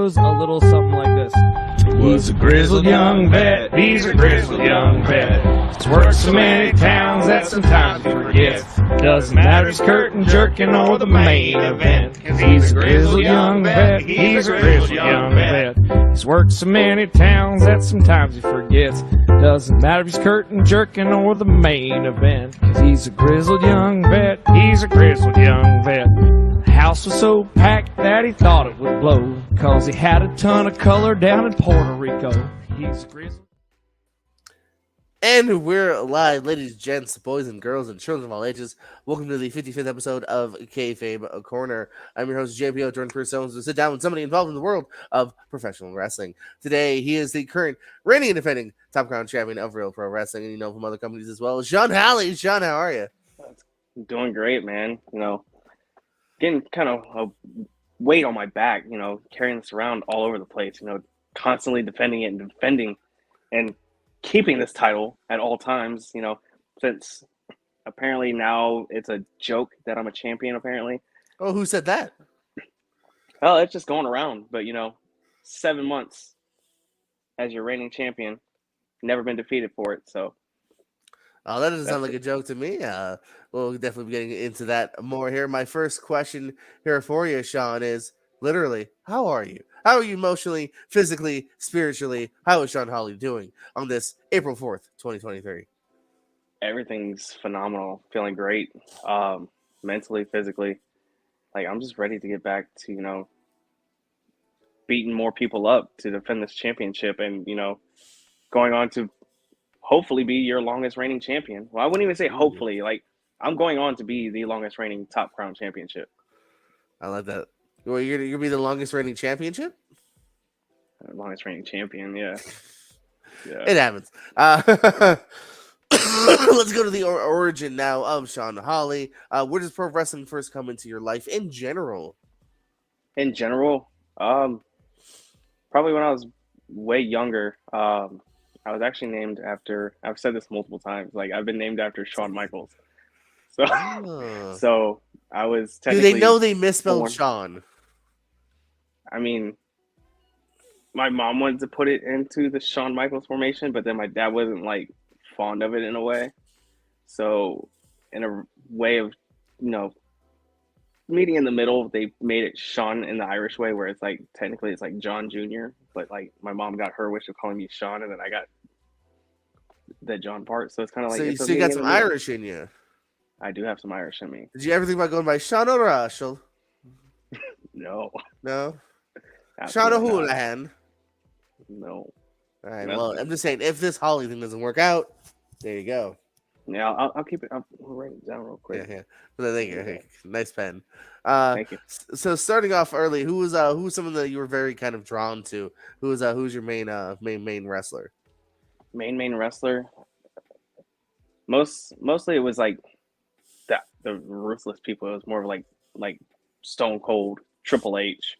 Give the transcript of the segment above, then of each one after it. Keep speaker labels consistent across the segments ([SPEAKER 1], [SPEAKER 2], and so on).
[SPEAKER 1] goes a little something like this.
[SPEAKER 2] Was a grizzled young vet, he's a grizzled young vet. He's worked so many towns that sometimes he forgets. Doesn't matter if he's curtain jerking or the main event. Cause he's a grizzled young vet, he's a grizzled young vet. He's worked so many towns that sometimes he forgets. Doesn't matter if he's curtain jerking or the main event. Cause he's a grizzled young vet, he's a grizzled young vet. The house was so packed that he thought it would blow, cause he had a ton of color down in Puerto Rico. He's a grizzled.
[SPEAKER 3] And we're live, ladies, gents, boys and girls, and children of all ages. Welcome to the 55th episode of Kayfabe Corner. I'm your host, JPO, joined Chris Owens, to sit down with somebody involved in the world of professional wrestling. Today, he is the current reigning and defending Top Crown champion of Real Pro Wrestling, and you know from other companies as well. Sean Hawley. Sean, how are you?
[SPEAKER 4] Doing great, man. You know, getting kind of a weight on my back, you know, carrying this around all over the place, you know, constantly defending it and defending and keeping this title at all times, you know, since apparently now it's a joke that I'm a champion, apparently.
[SPEAKER 3] Oh, who said that?
[SPEAKER 4] Well, it's just going around, but, you know, 7 months as your reigning champion, never been defeated for it, so.
[SPEAKER 3] Oh, that doesn't sound like a joke to me. We'll definitely be getting into that more here. My first question here for you, Sean, is literally, how are you? How are you emotionally, physically, spiritually? How is Sean Hawley doing on this April 4th, 2023?
[SPEAKER 4] Everything's phenomenal. Feeling great, mentally, physically. Like, I'm just ready to get back to, you know, beating more people up to defend this championship and, you know, going on to hopefully be your longest reigning champion. Well, I wouldn't even say hopefully. Like, I'm going on to be the longest reigning Top Crown championship.
[SPEAKER 3] I like that. Well, you're gonna be the longest reigning championship?
[SPEAKER 4] Longest reigning champion, yeah. Yeah.
[SPEAKER 3] It happens. Let's go to the origin now of Sean Hawley. Where does pro wrestling first come into your life in general?
[SPEAKER 4] In general, probably when I was way younger, I was actually named after, I've said this multiple times, like I've been named after Shawn Michaels. So, so I was technically.
[SPEAKER 3] Do they know they misspelled
[SPEAKER 4] born.
[SPEAKER 3] Sean?
[SPEAKER 4] I mean, my mom wanted to put it into the Shawn Michaels formation, but then my dad wasn't like fond of it in a way. So, in a way of, you know, meeting in the middle, they made it Sean in the Irish way, where it's like technically it's like John Jr., but like my mom got her wish of calling me Sean, and then I got the John part. So it's kind of like
[SPEAKER 3] so you got some Irish in you.
[SPEAKER 4] I do have some Irish in me.
[SPEAKER 3] Did you ever think about going by Sean O'Russell?
[SPEAKER 4] No.
[SPEAKER 3] Sean O'Houlihan?
[SPEAKER 4] No.
[SPEAKER 3] All right.
[SPEAKER 4] No.
[SPEAKER 3] Well, I'm just saying, if this Hawley thing doesn't work out, there you go.
[SPEAKER 4] Yeah, I'll keep it. I'll write it down real quick.
[SPEAKER 3] Yeah. Well, thank you. Hey, nice pen.
[SPEAKER 4] Thank you.
[SPEAKER 3] So starting off early, who was someone that you were very kind of drawn to? Who's your main wrestler?
[SPEAKER 4] Main wrestler. Mostly it was like the ruthless people. It was more of like Stone Cold, Triple H,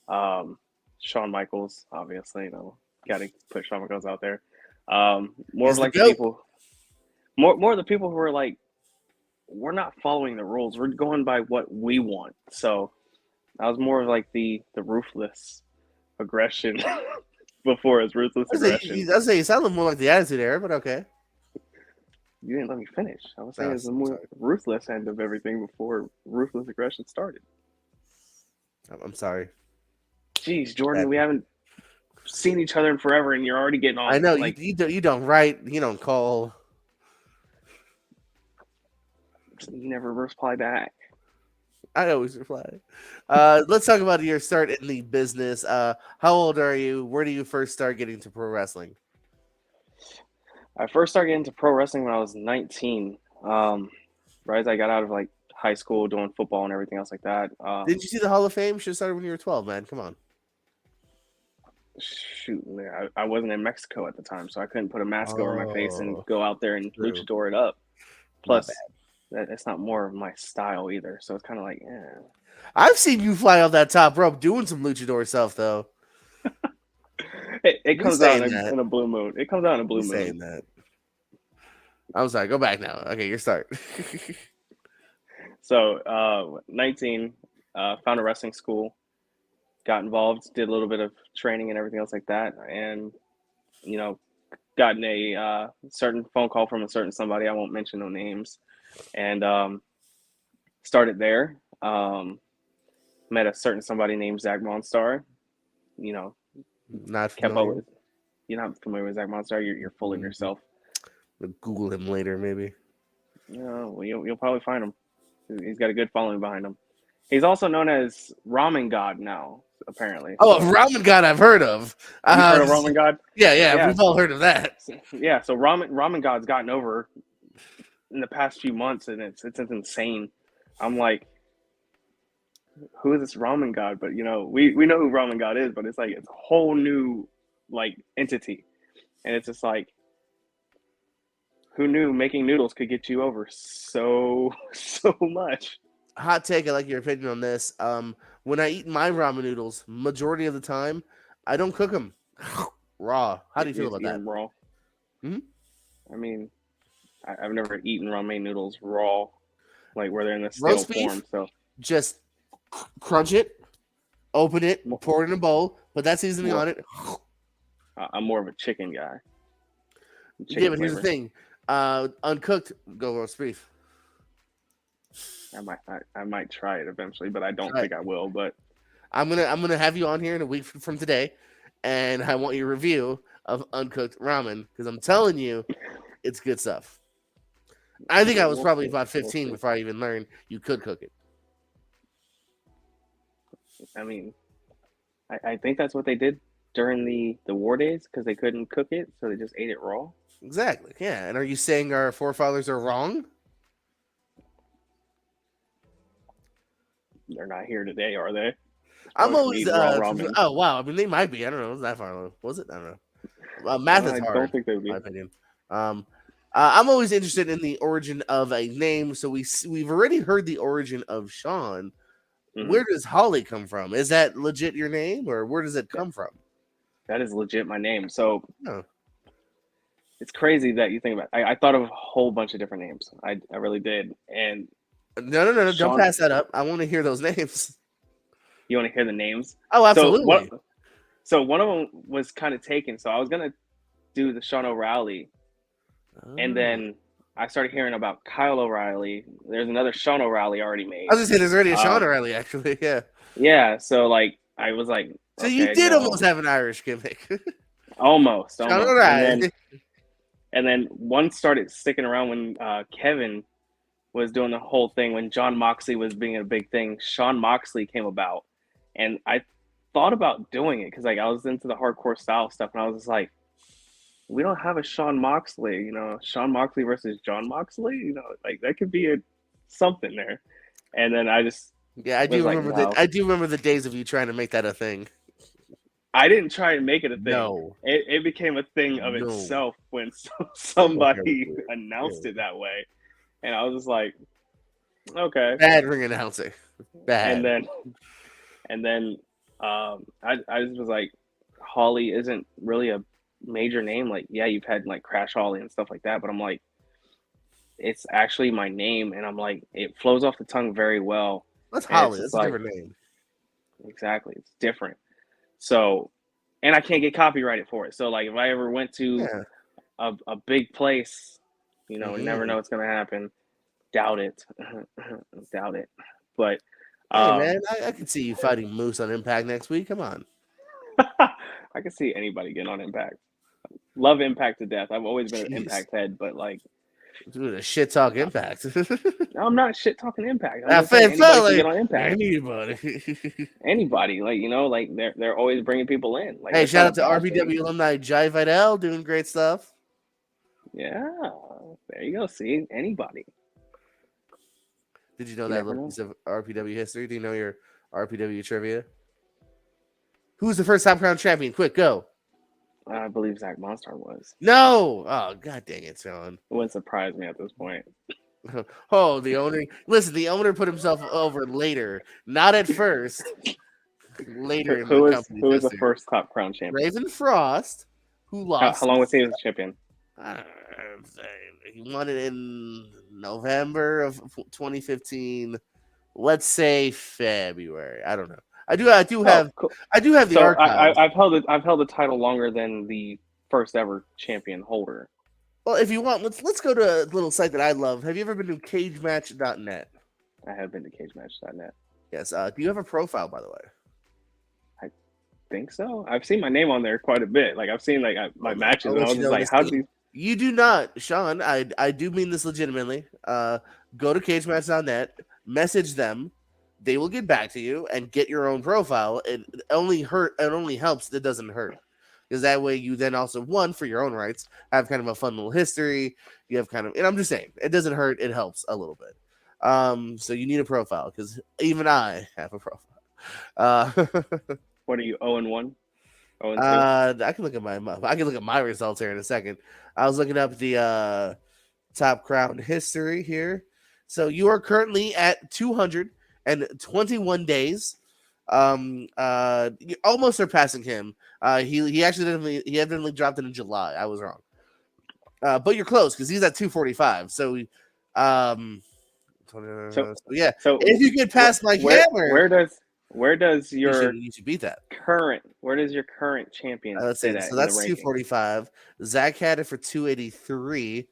[SPEAKER 4] Shawn Michaels. Obviously, you know, got to put Shawn Michaels out there. More of like the people. More of the people who are like, we're not following the rules. We're going by what we want. So I was more of like the ruthless aggression before his ruthless aggression.
[SPEAKER 3] I'd say you sounded more like the Attitude Era, but okay.
[SPEAKER 4] You didn't let me finish. I was saying it's the more ruthless end of everything before ruthless aggression started.
[SPEAKER 3] I'm sorry.
[SPEAKER 4] Jeez, Jordan, we haven't seen each other in forever, and you're already getting on.
[SPEAKER 3] I know,
[SPEAKER 4] like,
[SPEAKER 3] you don't write, you don't call.
[SPEAKER 4] You never reply back.
[SPEAKER 3] I always reply. Let's talk about your start in the business. How old are you? Where do you first start getting to pro wrestling?
[SPEAKER 4] I first started getting into pro wrestling when I was 19. Right as I got out of like high school, doing football and everything else like that.
[SPEAKER 3] Did you see the Hall of Fame? Should have started when you were 12, man. Come on.
[SPEAKER 4] Shoot, I wasn't in Mexico at the time, so I couldn't put a mask over my face and go out there and luchador it up. Plus, it's not more of my style either, so it's kind of like, eh.
[SPEAKER 3] I've seen you fly off that top rope doing some luchador stuff, though.
[SPEAKER 4] It comes out in a blue moon. It comes out in a blue moon.
[SPEAKER 3] Saying that. I'm sorry. Go back now. Okay, your start.
[SPEAKER 4] So, 19, found a wrestling school. got involved, did a little bit of training and everything else like that, and gotten a certain phone call from a certain somebody. I won't mention no names, and started there. Met a certain somebody named Zach Monstar.
[SPEAKER 3] Not
[SPEAKER 4] Kept up
[SPEAKER 3] familiar.
[SPEAKER 4] with. You're not familiar with Zach Monstar. You're full of yourself.
[SPEAKER 3] Google him later, maybe.
[SPEAKER 4] Well, you'll probably find him. He's got a good following behind him. He's also known as Ramen God now, apparently.
[SPEAKER 3] Oh, Ramen God, I've heard of.
[SPEAKER 4] You've heard of Ramen God?
[SPEAKER 3] Yeah, we've all heard of that.
[SPEAKER 4] Yeah, so Ramen God's gotten over in the past few months, and it's insane. I'm like, who is this Ramen God? But we know who Ramen God is, but it's like it's a whole new entity, and it's just like, who knew making noodles could get you over so much?
[SPEAKER 3] Hot take, I like your opinion on this. When I eat my ramen noodles, majority of the time, I don't cook them raw. How do you feel about that?
[SPEAKER 4] Raw.
[SPEAKER 3] Hmm?
[SPEAKER 4] I mean, I've never eaten ramen noodles raw, like where they're in the stale
[SPEAKER 3] Roast beef?
[SPEAKER 4] form. So
[SPEAKER 3] Just crunch it, open it, pour it in a bowl, put that seasoning on it.
[SPEAKER 4] I'm more of a chicken guy.
[SPEAKER 3] Yeah, but here's the thing: uncooked, go roast beef.
[SPEAKER 4] I might try it eventually, but I don't think I will. But
[SPEAKER 3] I'm gonna have you on here in a week from today, and I want your review of uncooked ramen because I'm telling you, it's good stuff. I think I was probably about 15 before I even learned you could cook it.
[SPEAKER 4] I mean, I think that's what they did during the war days because they couldn't cook it, so they just ate it raw.
[SPEAKER 3] Exactly. Yeah. And are you saying our forefathers are wrong?
[SPEAKER 4] They're not here today, are they?
[SPEAKER 3] I'm always. Oh wow. I mean, they might be. I don't know. It was that far along. Was it? I don't know. Math is hard.
[SPEAKER 4] I don't think they would be.
[SPEAKER 3] In my opinion. I'm always interested in the origin of a name. So we've already heard the origin of Sean. Mm-hmm. Where does Hawley come from? Is that legit your name, or where does it come from?
[SPEAKER 4] That is legit my name. So it's crazy that you think about it. I thought of a whole bunch of different names. I really did. And
[SPEAKER 3] no, Sean, don't pass that up. I want to hear those names.
[SPEAKER 4] You want to hear the names?
[SPEAKER 3] Oh, absolutely.
[SPEAKER 4] So one of them was kind of taken. So I was gonna do the Sean O'Reilly, and then I started hearing about Kyle O'Reilly. There's another Sean O'Reilly already made.
[SPEAKER 3] I was gonna say there's already a Sean O'Reilly, actually. Yeah.
[SPEAKER 4] Yeah. So I was like,
[SPEAKER 3] so okay, you did almost have an Irish gimmick.
[SPEAKER 4] almost.
[SPEAKER 3] Sean O'Reilly.
[SPEAKER 4] And then one started sticking around when Kevin was doing the whole thing when John Moxley was being a big thing. Sean Moxley came about, and I thought about doing it because I was into the hardcore style stuff, and I was just like, we don't have a Sean Moxley, Sean Moxley versus John Moxley, that could be something there. And then I just
[SPEAKER 3] I do remember the days of you trying to make that a thing.
[SPEAKER 4] I didn't try and make it a thing.
[SPEAKER 3] No,
[SPEAKER 4] it became a thing of itself when somebody announced it that way, and I was just like, okay,
[SPEAKER 3] bad ring announcing, bad.
[SPEAKER 4] And then I just was like, Hawley isn't really a major name. Like, yeah, you've had Crash Hawley and stuff like that, but I'm like, it's actually my name, and I'm like, it flows off the tongue very well.
[SPEAKER 3] That's Hawley. That's a different name.
[SPEAKER 4] Exactly, it's different. So, and I can't get copyrighted for it. So, if I ever went to a big place, you never know what's gonna happen. Doubt it. Doubt it. But
[SPEAKER 3] hey man, I can see you fighting Moose on Impact next week. Come on.
[SPEAKER 4] I can see anybody getting on Impact. Love Impact to death. I've always been an Impact head, but
[SPEAKER 3] dude, a shit talk Impact.
[SPEAKER 4] I'm not shit talking Impact.
[SPEAKER 3] Anybody can
[SPEAKER 4] get on Impact.
[SPEAKER 3] Anybody.
[SPEAKER 4] They're always bringing people in.
[SPEAKER 3] Hey, shout out to RPW alumni Jai Vidal doing great stuff.
[SPEAKER 4] Yeah, there you go. See, anybody.
[SPEAKER 3] Did you know that little piece of RPW history? Do you know your RPW trivia? Who's the first Top Crown champion? Quick, go.
[SPEAKER 4] I believe Zach Monstar was.
[SPEAKER 3] No! Oh, god dang it, Sean.
[SPEAKER 4] It wouldn't surprise me at this point.
[SPEAKER 3] Oh, the owner. Listen, the owner put himself over later, not at first. Later in the company.
[SPEAKER 4] Who was the first Top Crown champion?
[SPEAKER 3] Raven Frost, who lost.
[SPEAKER 4] How long was he as champion?
[SPEAKER 3] He won it in November of 2015. Let's say February. I don't know. I do have
[SPEAKER 4] Cool.
[SPEAKER 3] I do have the
[SPEAKER 4] So
[SPEAKER 3] archives.
[SPEAKER 4] I've held the title longer than the first ever champion holder.
[SPEAKER 3] Well, if you want, let's go to a little site that I love. Have you ever been to cagematch.net?
[SPEAKER 4] I have been to cagematch.net.
[SPEAKER 3] Yes. Do you have a profile, by the way?
[SPEAKER 4] I think so. I've seen my name on there quite a bit. Like I've seen like my
[SPEAKER 3] I'll
[SPEAKER 4] matches, and
[SPEAKER 3] let
[SPEAKER 4] I was
[SPEAKER 3] you
[SPEAKER 4] just
[SPEAKER 3] know in
[SPEAKER 4] like,
[SPEAKER 3] a
[SPEAKER 4] how
[SPEAKER 3] second.
[SPEAKER 4] do you?
[SPEAKER 3] You do not, Sean. I do mean this legitimately. Go to cagematch.net, message them. They will get back to you and get your own profile. It only helps. It doesn't hurt. Because that way you then also for your own rights have kind of a fun little history. You have kind of, and I'm just saying, it doesn't hurt. It helps a little bit. So you need a profile because even I have a profile.
[SPEAKER 4] What are you? 0-1, 0-2.
[SPEAKER 3] I can look at my results here in a second. I was looking up the top crown history here. So you are currently at 221 days. You almost surpassing him. He evidently dropped it in July. I was wrong. But you're close because he's at 245. So yeah.
[SPEAKER 4] So
[SPEAKER 3] If you get past Mike Hammer,
[SPEAKER 4] where does
[SPEAKER 3] you
[SPEAKER 4] your
[SPEAKER 3] should beat that.
[SPEAKER 4] current champion
[SPEAKER 3] Let's
[SPEAKER 4] sit
[SPEAKER 3] see.
[SPEAKER 4] at
[SPEAKER 3] So
[SPEAKER 4] in the
[SPEAKER 3] that's
[SPEAKER 4] ranking?
[SPEAKER 3] 245. Zach had it for 283.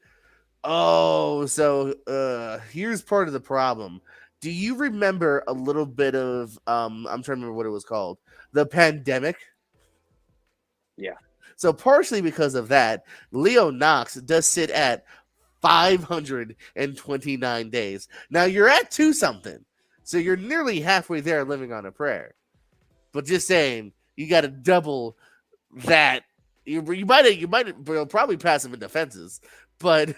[SPEAKER 3] Oh, so here's part of the problem. Do you remember a little bit of I'm trying to remember what it was called? The pandemic?
[SPEAKER 4] Yeah.
[SPEAKER 3] So partially because of that, Leo Knox does sit at 529 days. Now you're at 2 something. So you're nearly halfway there living on a prayer. But just saying, you got to double that. You might probably pass him in defenses, but you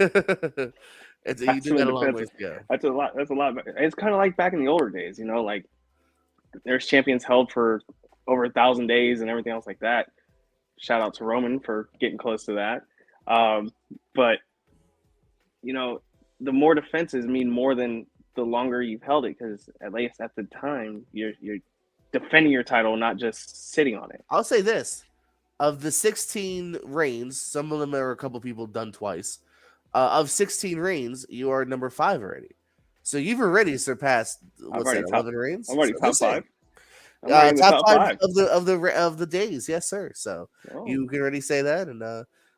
[SPEAKER 3] do got a long ways to go.
[SPEAKER 4] That's a lot. It's kind of like back in the older days, you know, like there's champions held for over 1,000 days and everything else like that. Shout out to Roman for getting close to that. But you know, the more defenses mean more than the longer you've held it, because at least at the time you're defending your title, not just sitting on it.
[SPEAKER 3] I'll say this: of the 16 reigns, some of them are a couple people done twice. Of 16 reigns, you are number 5 already. So you've already surpassed what's that? 11 reigns.
[SPEAKER 4] I'm already
[SPEAKER 3] So
[SPEAKER 4] top 5. I'm already in the
[SPEAKER 3] top
[SPEAKER 4] top
[SPEAKER 3] 5
[SPEAKER 4] 5
[SPEAKER 3] of the days, yes, sir. So you can already say that, and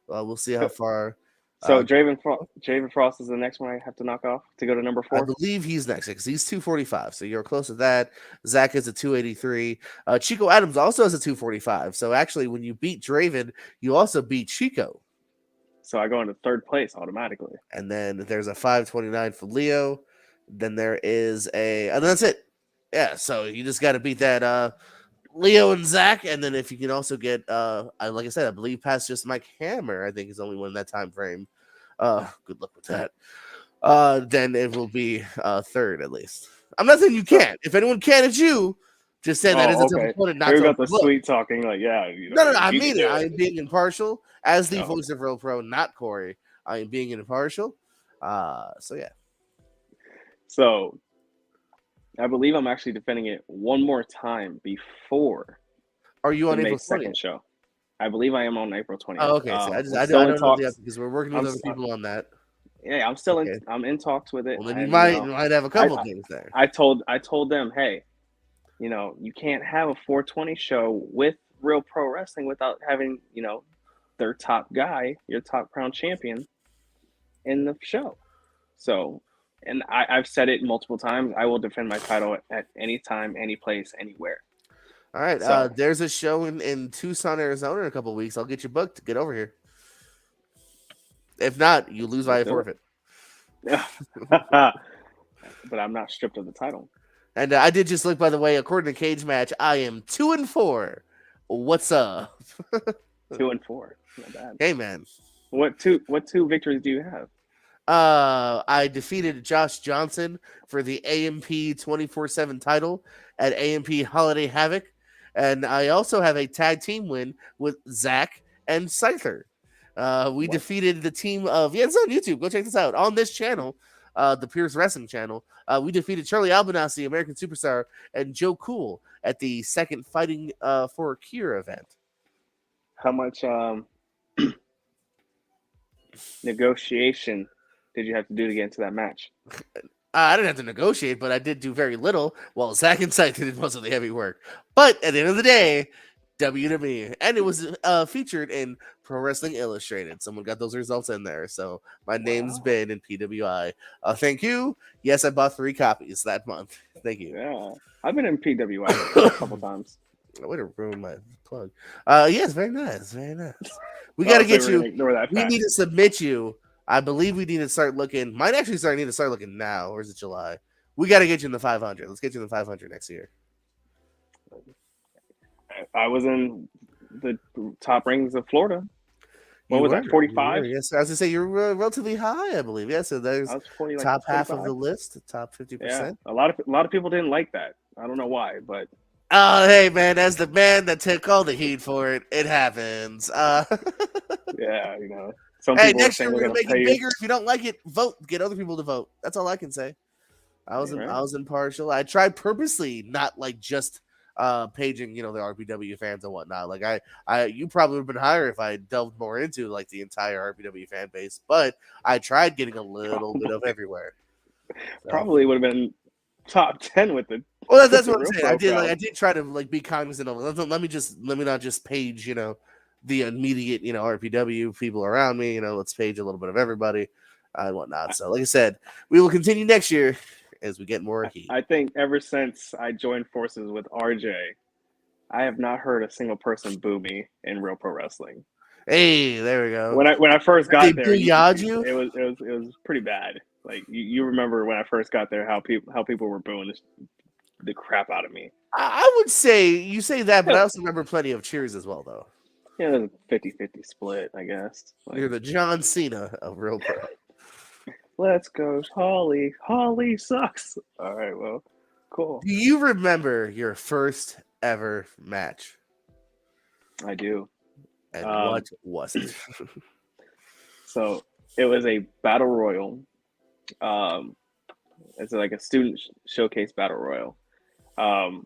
[SPEAKER 3] we'll see how far.
[SPEAKER 4] So Draven Frost is the next one I have to knock off to go to number 4.
[SPEAKER 3] I believe he's next because he's 245. So you're close to that. Zach is a 283. Chico Adams also has a 245. So actually, when you beat Draven, you also beat Chico.
[SPEAKER 4] So I go into 3rd place automatically.
[SPEAKER 3] And then there's a 529 for Leo. Then there is and that's it. Yeah. So you just got to beat that Leo and Zach. And then if you can also get, like I said, I believe past just Mike Hammer, I think is the only one in that time frame. Good luck with that. Then it will be 3rd at least. I'm not saying you can't. If anyone can, it's you. Just saying that is a tough opponent. Not
[SPEAKER 4] Here we
[SPEAKER 3] to
[SPEAKER 4] got the sweet talking, like
[SPEAKER 3] no. I mean it. I am being impartial as the voice of Real Pro, not Corey. I am being impartial. So yeah.
[SPEAKER 4] So I believe I'm actually defending it one more time before.
[SPEAKER 3] Are you on
[SPEAKER 4] the
[SPEAKER 3] April
[SPEAKER 4] May 2nd show? I believe I am on April 20th.
[SPEAKER 3] Oh, okay. So I don't know the because we're working with other people on that.
[SPEAKER 4] Yeah, I'm still I'm in talks with it.
[SPEAKER 3] Well, then you might have a couple things there.
[SPEAKER 4] I told them, hey, you know, you can't have a 420 show with Real Pro Wrestling without having, you know, their top guy, your top crown champion in the show. So, and I've said it multiple times. I will defend my title at any time, any place, anywhere.
[SPEAKER 3] All right. So, there's a show in Tucson, Arizona in a couple of weeks. I'll get you booked to get over here. If not, you lose by a forfeit.
[SPEAKER 4] But I'm not stripped of the title.
[SPEAKER 3] And I did just look, by the way, according to Cage Match, I am 2-4. What's up?
[SPEAKER 4] 2-4. Not bad.
[SPEAKER 3] Hey, man.
[SPEAKER 4] What two victories do you have?
[SPEAKER 3] I defeated Josh Johnson for the AMP 24/7 title at AMP Holiday Havoc. And I also have a tag team win with Zach and Scyther. We defeated the team of, it's on YouTube. Go check this out. On this channel, the Pierce Wrestling channel, we defeated Charlie Albanasi, American Superstar, and Joe Cool at the second Fighting for a Cure event.
[SPEAKER 4] How much negotiation did you have to do to get into that match?
[SPEAKER 3] I didn't have to negotiate, but I did do very little, while Zack and Sight did most of the heavy work. But at the end of the day, W to me. And it was featured in Pro Wrestling Illustrated. Someone got those results in there. So my name's
[SPEAKER 4] Wow.
[SPEAKER 3] been in PWI. Thank you. Yes, I bought 3 copies that month. Thank you.
[SPEAKER 4] Yeah, I've been in PWI a couple times.
[SPEAKER 3] Way to ruin my plug. Yes, very nice. Very nice. We got to
[SPEAKER 4] Oh, so
[SPEAKER 3] get
[SPEAKER 4] we're
[SPEAKER 3] you.
[SPEAKER 4] gonna ignore that
[SPEAKER 3] We
[SPEAKER 4] fact.
[SPEAKER 3] need to submit you. I believe we need to start looking. Might actually need to start looking now, or is it July? We got to get you in the 500. Let's get you in the 500 next year.
[SPEAKER 4] I was in the top rankings of Florida. What
[SPEAKER 3] You
[SPEAKER 4] was
[SPEAKER 3] were,
[SPEAKER 4] that? 45.
[SPEAKER 3] Yes, I was gonna say you're relatively high, I believe. Yeah, so there's
[SPEAKER 4] I was 40, like
[SPEAKER 3] top half
[SPEAKER 4] 45.
[SPEAKER 3] of the list, top 50%.
[SPEAKER 4] Yeah, a lot of people didn't like that. I don't know why, but
[SPEAKER 3] Oh, hey man, as the man that took all the heat for it, it happens.
[SPEAKER 4] yeah, you know, some
[SPEAKER 3] Hey,
[SPEAKER 4] people were
[SPEAKER 3] next year
[SPEAKER 4] saying
[SPEAKER 3] we're
[SPEAKER 4] they're
[SPEAKER 3] gonna
[SPEAKER 4] gonna
[SPEAKER 3] make
[SPEAKER 4] pay
[SPEAKER 3] it
[SPEAKER 4] you.
[SPEAKER 3] bigger. If you don't like it, vote. Get other people to vote. That's all I can say. I was impartial. I tried purposely not like just paging, the RPW fans and whatnot. Like you probably would have been higher if I delved more into like the entire RPW fan base, but I tried getting a little bit of everywhere. So.
[SPEAKER 4] Probably would have been top 10 with the.
[SPEAKER 3] Well, that's what I'm saying.
[SPEAKER 4] Profile.
[SPEAKER 3] I did try to like be cognizant of it. Let me not just page, the immediate, RPW people around me. Let's page a little bit of everybody and whatnot. So, like I said, we will continue next year as we get more heat.
[SPEAKER 4] I think ever since I joined forces with RJ, I have not heard a single person boo me in Real Pro Wrestling.
[SPEAKER 3] Hey, there we go.
[SPEAKER 4] When I first got there,
[SPEAKER 3] it
[SPEAKER 4] was pretty bad. Like you remember when I first got there, how people were booing the crap out of me.
[SPEAKER 3] I would say you say that, but I also remember plenty of cheers as well, though.
[SPEAKER 4] Yeah, there's a 50-50 split, I guess. Like,
[SPEAKER 3] You're the John Cena of Real Pro.
[SPEAKER 4] Let's go, Hawley. Hawley sucks. All right, well, cool.
[SPEAKER 3] Do you remember your first ever match?
[SPEAKER 4] I do.
[SPEAKER 3] And what was it?
[SPEAKER 4] So it was a battle royal. It's like a student showcase battle royal. The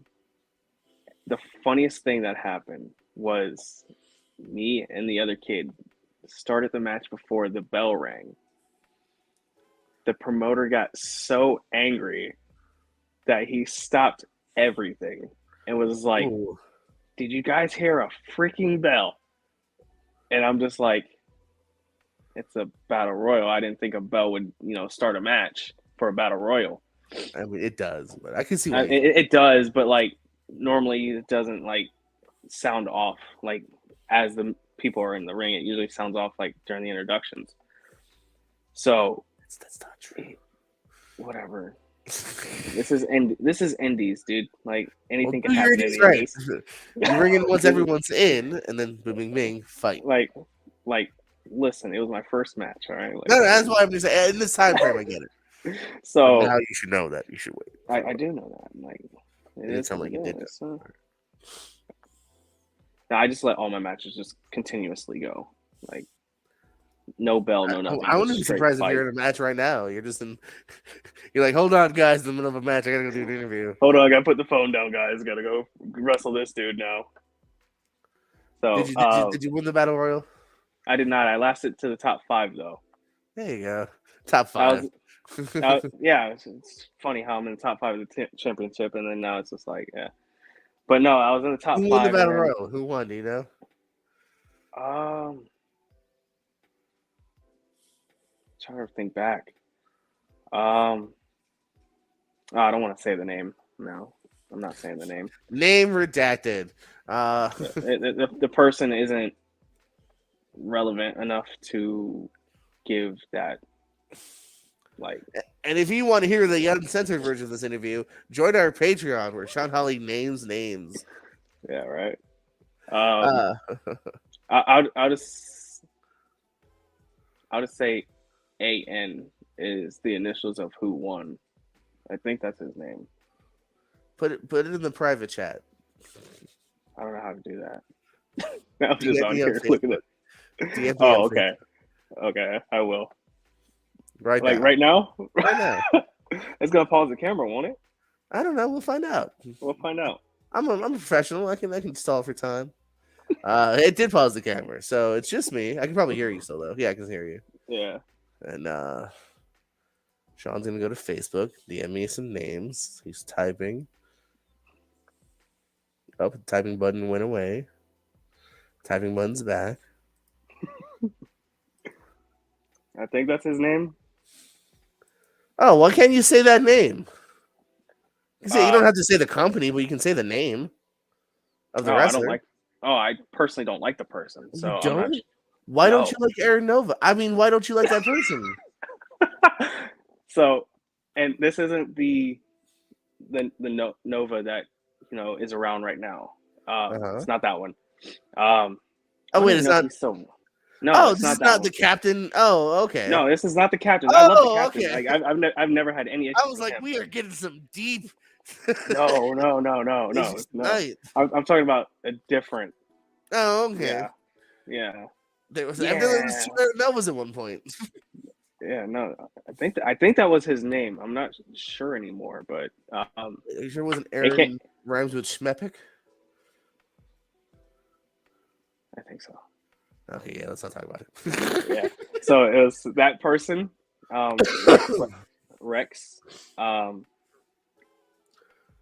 [SPEAKER 4] funniest thing that happened was me and the other kid started the match before the bell rang. The promoter got so angry that he stopped everything and was like, "Ooh. Did you guys hear a freaking bell?" And I'm just like, it's a battle royal. I didn't think a bell would, start a match for a battle royal.
[SPEAKER 3] I mean, it does, but I can see
[SPEAKER 4] why it does, but like normally it doesn't like sound off like as the people are in the ring. It usually sounds off like during the introductions. So
[SPEAKER 3] that's not true.
[SPEAKER 4] Whatever. This is indies, dude. Like anything can happen. In
[SPEAKER 3] right. You ring in once everyone's in, and then bing bing fight.
[SPEAKER 4] Like, listen, it was my first match. All right. Like,
[SPEAKER 3] no, that's why I'm just saying. In this time frame, I get it.
[SPEAKER 4] So
[SPEAKER 3] but now you should know that. You should wait.
[SPEAKER 4] I do know that. Like,
[SPEAKER 3] it didn't sound like you did that.
[SPEAKER 4] So. No, I just let all my matches just continuously go. Like, no bell, no nothing.
[SPEAKER 3] I wouldn't be surprised if you're in a match right now. You're just in. You're like, hold on, guys, in the middle of a match. I gotta go do an interview.
[SPEAKER 4] Hold on, I gotta put the phone down, guys. Gotta go wrestle this dude now. So,
[SPEAKER 3] did you win the battle royal?
[SPEAKER 4] I did not. I lasted to the top 5 though.
[SPEAKER 3] There you go, top 5.
[SPEAKER 4] Yeah, it's funny how I'm in the top 5 of the championship, and then now it's just like, yeah. But no, I was in the top 5.
[SPEAKER 3] Who won the battle royal? Who won? Do you know?
[SPEAKER 4] Trying to think back. I don't want to say the name. No, I'm not saying the name.
[SPEAKER 3] Name redacted.
[SPEAKER 4] The person isn't relevant enough to give that. Like,
[SPEAKER 3] and if you want to hear the uncensored version of this interview, join our Patreon where Sean Hawley names names.
[SPEAKER 4] Yeah, right. I'll just say AN is the initials of who won. I think that's his name.
[SPEAKER 3] Put it in the private chat.
[SPEAKER 4] I don't know how to do that. I'm just on here looking at. Oh, okay. Okay, I will.
[SPEAKER 3] Right
[SPEAKER 4] now?
[SPEAKER 3] Right now.
[SPEAKER 4] It's gonna pause the camera, won't it?
[SPEAKER 3] I don't know. We'll find out. I'm a professional. I can stall for time. It did pause the camera, so it's just me. I can probably hear you still though. Yeah, I can hear you.
[SPEAKER 4] Yeah.
[SPEAKER 3] And Sean's gonna go to Facebook, DM me some names. He's typing. Oh, the typing button went away. Typing button's back.
[SPEAKER 4] I think that's his name.
[SPEAKER 3] Oh, why can't you say that name? You don't
[SPEAKER 4] Uh,
[SPEAKER 3] have to say the company, but you can say the name of the
[SPEAKER 4] I
[SPEAKER 3] wrestler.
[SPEAKER 4] don't like. Oh, I personally don't like the person, so
[SPEAKER 3] You
[SPEAKER 4] I'm not.
[SPEAKER 3] don't? Why don't
[SPEAKER 4] No.
[SPEAKER 3] you like Aaron Nova? I mean, why don't you like that person?
[SPEAKER 4] So, and this isn't the Nova that is around right now.
[SPEAKER 3] Uh-huh.
[SPEAKER 4] It's not that one.
[SPEAKER 3] Oh
[SPEAKER 4] I
[SPEAKER 3] wait,
[SPEAKER 4] don't
[SPEAKER 3] it's
[SPEAKER 4] know if
[SPEAKER 3] not.
[SPEAKER 4] he's still. No,
[SPEAKER 3] Oh,
[SPEAKER 4] it's
[SPEAKER 3] this
[SPEAKER 4] not
[SPEAKER 3] is
[SPEAKER 4] that
[SPEAKER 3] not
[SPEAKER 4] one.
[SPEAKER 3] the captain. Oh, okay.
[SPEAKER 4] No, this is not the captain. I love the
[SPEAKER 3] Oh,
[SPEAKER 4] captain.
[SPEAKER 3] okay.
[SPEAKER 4] Like I've never had any issues
[SPEAKER 3] I was
[SPEAKER 4] with
[SPEAKER 3] like,
[SPEAKER 4] him.
[SPEAKER 3] we are getting some deep.
[SPEAKER 4] No.
[SPEAKER 3] issues tonight.
[SPEAKER 4] I'm talking about a different.
[SPEAKER 3] Oh, okay.
[SPEAKER 4] Yeah.
[SPEAKER 3] There was
[SPEAKER 4] Yeah.
[SPEAKER 3] two Aaron Novas at one point.
[SPEAKER 4] Yeah. No, I think that was his name. I'm not sure anymore, but
[SPEAKER 3] Are you sure it wasn't
[SPEAKER 4] it
[SPEAKER 3] Aaron rhymes with Schmepic?
[SPEAKER 4] I think so.
[SPEAKER 3] Okay, yeah, let's not talk about it.
[SPEAKER 4] Yeah. So it was that person, Rex,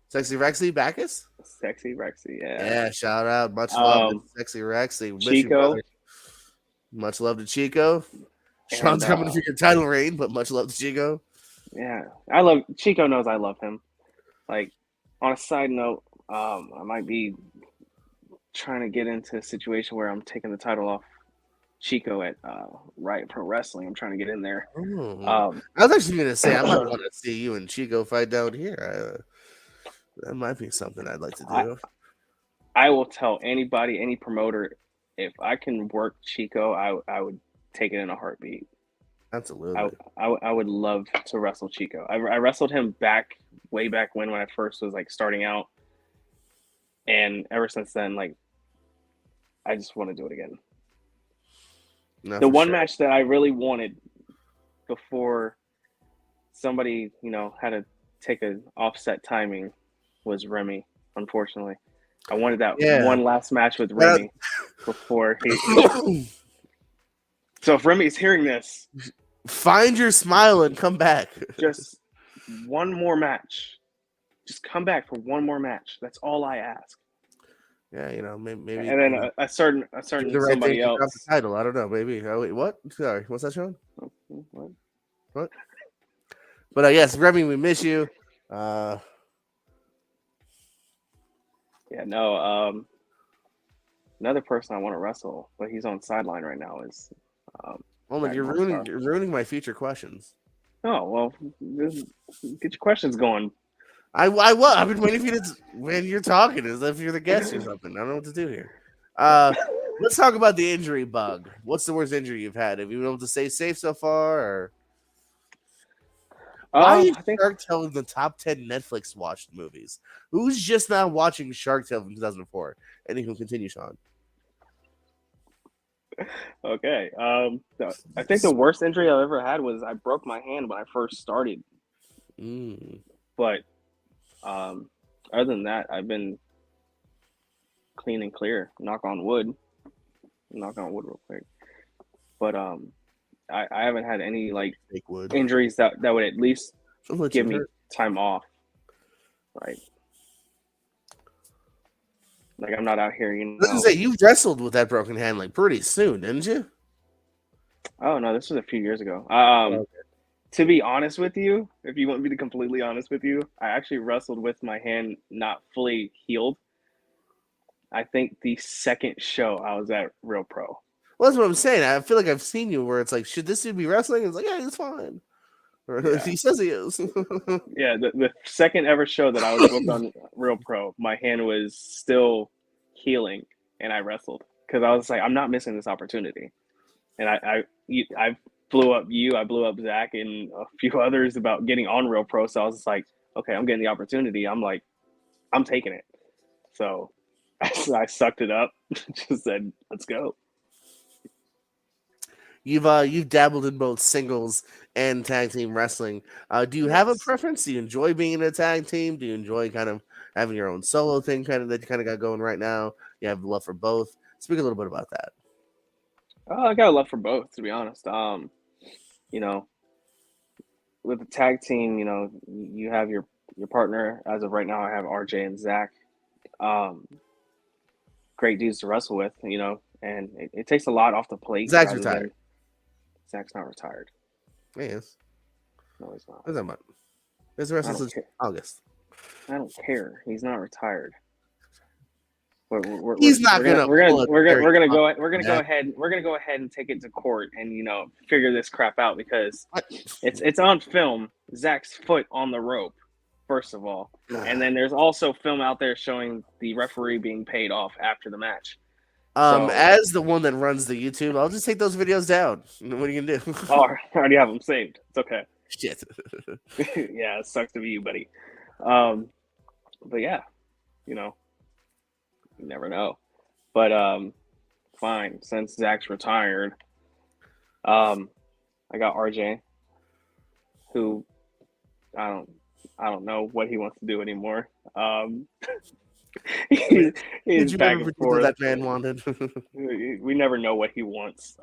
[SPEAKER 3] Sexy Rexy Bacchus?
[SPEAKER 4] Sexy Rexy. Yeah.
[SPEAKER 3] Yeah, shout out. Much love to Sexy Rexy. Miss you,
[SPEAKER 4] Chico.
[SPEAKER 3] brother. Much love to Chico. Sean's
[SPEAKER 4] And,
[SPEAKER 3] coming for your title reign, but much love to Chico.
[SPEAKER 4] Yeah. I love Chico knows I love him. Like, on a side note, I might be trying to get into a situation where I'm taking the title off Chico at Riot Pro Wrestling. I'm trying to get in there.
[SPEAKER 3] I was actually going to say, I might want to see you and Chico fight down here. That might be something I'd like to do.
[SPEAKER 4] I will tell anybody, any promoter, if I can work Chico, I would take it in a heartbeat.
[SPEAKER 3] Absolutely.
[SPEAKER 4] I would love to wrestle Chico. I wrestled him way back when I first was like starting out, and ever since then, like, I just want to do it again.
[SPEAKER 3] No,
[SPEAKER 4] the one
[SPEAKER 3] sure.
[SPEAKER 4] match that I really wanted before somebody had to take an offset timing was Remy. Unfortunately, I wanted that one last match with Remy before he. So if Remy's hearing this,
[SPEAKER 3] find your smile and come back.
[SPEAKER 4] Just one more match. Just come back for one more match. That's all I ask.
[SPEAKER 3] Yeah, maybe.
[SPEAKER 4] And then a certain somebody else.
[SPEAKER 3] Drop the title. I don't know. Maybe. Oh, wait, what? Sorry, what's that, Sean? What? But yes, Remy, we miss you.
[SPEAKER 4] Yeah, no. Another person I want to wrestle, but he's on sideline right now is.
[SPEAKER 3] Oh man, you're ruining my future questions.
[SPEAKER 4] Oh well, get your questions going.
[SPEAKER 3] I will. I've been waiting for you to when you're talking as if you're the guest or something. I don't know what to do here. Let's talk about the injury bug. What's the worst injury you've had? Have you been able to stay safe so far? Or why is Shark Tale in the top 10 Netflix watched movies? Who's just now watching Shark Tale from 2004? And you can continue, Sean.
[SPEAKER 4] Okay. I think the worst injury I've ever had was I broke my hand when I first started. But other than that, I've been clean and clear. Knock on wood. Knock on wood real quick. But I haven't had any like injuries that would at least give me time off. Like I'm not out here,
[SPEAKER 3] Let's say you wrestled with that broken hand like pretty soon, didn't you?
[SPEAKER 4] Oh no, this was a few years ago. To be honest with you, if you want me to be completely honest with you, I actually wrestled with my hand not fully healed. I think the second show I was at Real Pro.
[SPEAKER 3] Well, that's what I'm saying. I feel like I've seen you where it's like, should this dude be wrestling? It's like, yeah, he's fine. Or he says he is.
[SPEAKER 4] Yeah, the second ever show that I was booked on Real Pro, my hand was still healing, and I wrestled because I was like, I'm not missing this opportunity. And I blew up you, I blew up Zach, and a few others about getting on Real Pro. So I was just like, okay, I'm getting the opportunity. I'm like, I'm taking it. So I sucked it up, just said, let's go.
[SPEAKER 3] You've dabbled in both singles and tag team wrestling. Do you have a preference? Do you enjoy being in a tag team? Do you enjoy kind of having your own solo thing that you kind of got going right now? You have love for both. Speak a little bit about that.
[SPEAKER 4] I got a love for both, to be honest. with the tag team, you have your partner. As of right now, I have RJ and Zach. Great dudes to wrestle with, and it takes a lot off the plate.
[SPEAKER 3] Zach's retired.
[SPEAKER 4] Zach's not retired.
[SPEAKER 3] He is.
[SPEAKER 4] No, he's not.
[SPEAKER 3] What's that about? There's wrestled since August.
[SPEAKER 4] I don't care. He's not retired.
[SPEAKER 3] He's not gonna.
[SPEAKER 4] We're gonna go ahead and take it to court and figure this crap out because it's on film. Zach's foot on the rope, first of all, and then there's also film out there showing the referee being paid off after the match.
[SPEAKER 3] As the one that runs the YouTube, I'll just take those videos down. What are you gonna do?
[SPEAKER 4] Oh, I already have them saved. It's okay.
[SPEAKER 3] Shit.
[SPEAKER 4] Yeah, it sucks to be you, buddy. But yeah, you never know. But fine. Since Zach's retired, I got RJ, who I don't know what he wants to do anymore. He's back and forth.
[SPEAKER 3] That man wanted.
[SPEAKER 4] We never know what he wants.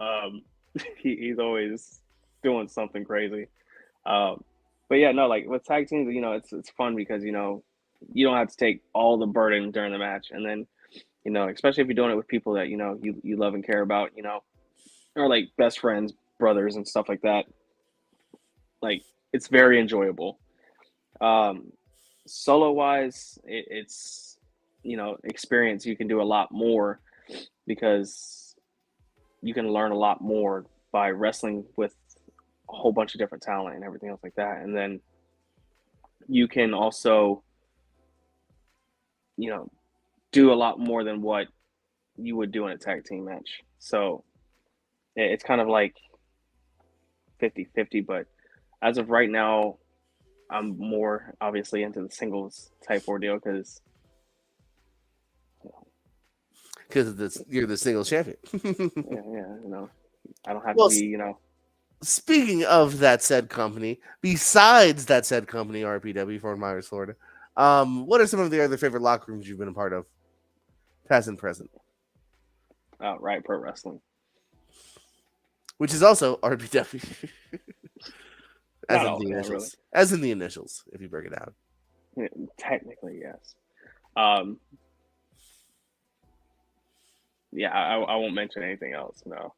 [SPEAKER 4] He's always doing something crazy. But yeah, no, like with tag teams, it's fun because you don't have to take all the burden during the match, and then especially if you're doing it with people that you love and care about, or like best friends, brothers, and stuff like that. Like it's very enjoyable. Solo wise, it's experience. You can do a lot more because you can learn a lot more by wrestling with a whole bunch of different talent and everything else like that. And then you can also do a lot more than what you would do in a tag team match. So it's kind of like 50-50, but as of right now, I'm more obviously into the singles type ordeal because
[SPEAKER 3] you're the singles champion.
[SPEAKER 4] yeah, I don't have to be,
[SPEAKER 3] Speaking of that said company, besides that said company, RPW, Fort Myers, Florida, what are some of the other favorite locker rooms you've been a part of, past and present?
[SPEAKER 4] Right Pro Wrestling,
[SPEAKER 3] which is also RPW,
[SPEAKER 4] really.
[SPEAKER 3] As in the initials, if you break it down.
[SPEAKER 4] Yeah, technically, yes. Yeah, I won't mention anything else. No,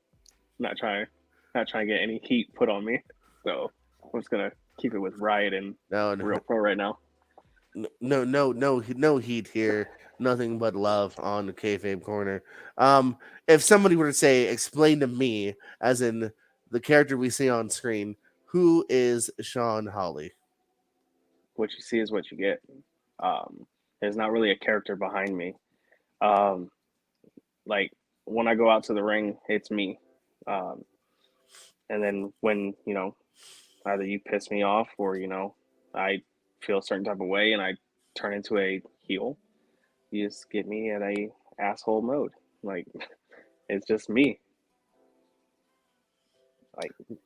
[SPEAKER 4] I'm not trying to get any heat put on me. So I'm just gonna keep it with Riot and Real Pro right now.
[SPEAKER 3] No heat here. Nothing but love on the Kayfabe corner. If somebody were to say, explain to me, as in the character we see on screen, who is Sean Hawley?
[SPEAKER 4] What you see is what you get. There's not really a character behind me. Like when I go out to the ring, it's me. And then when, either you piss me off or, I feel a certain type of way and I turn into a heel, you just get me in a asshole mode. Like, it's just me. Like, it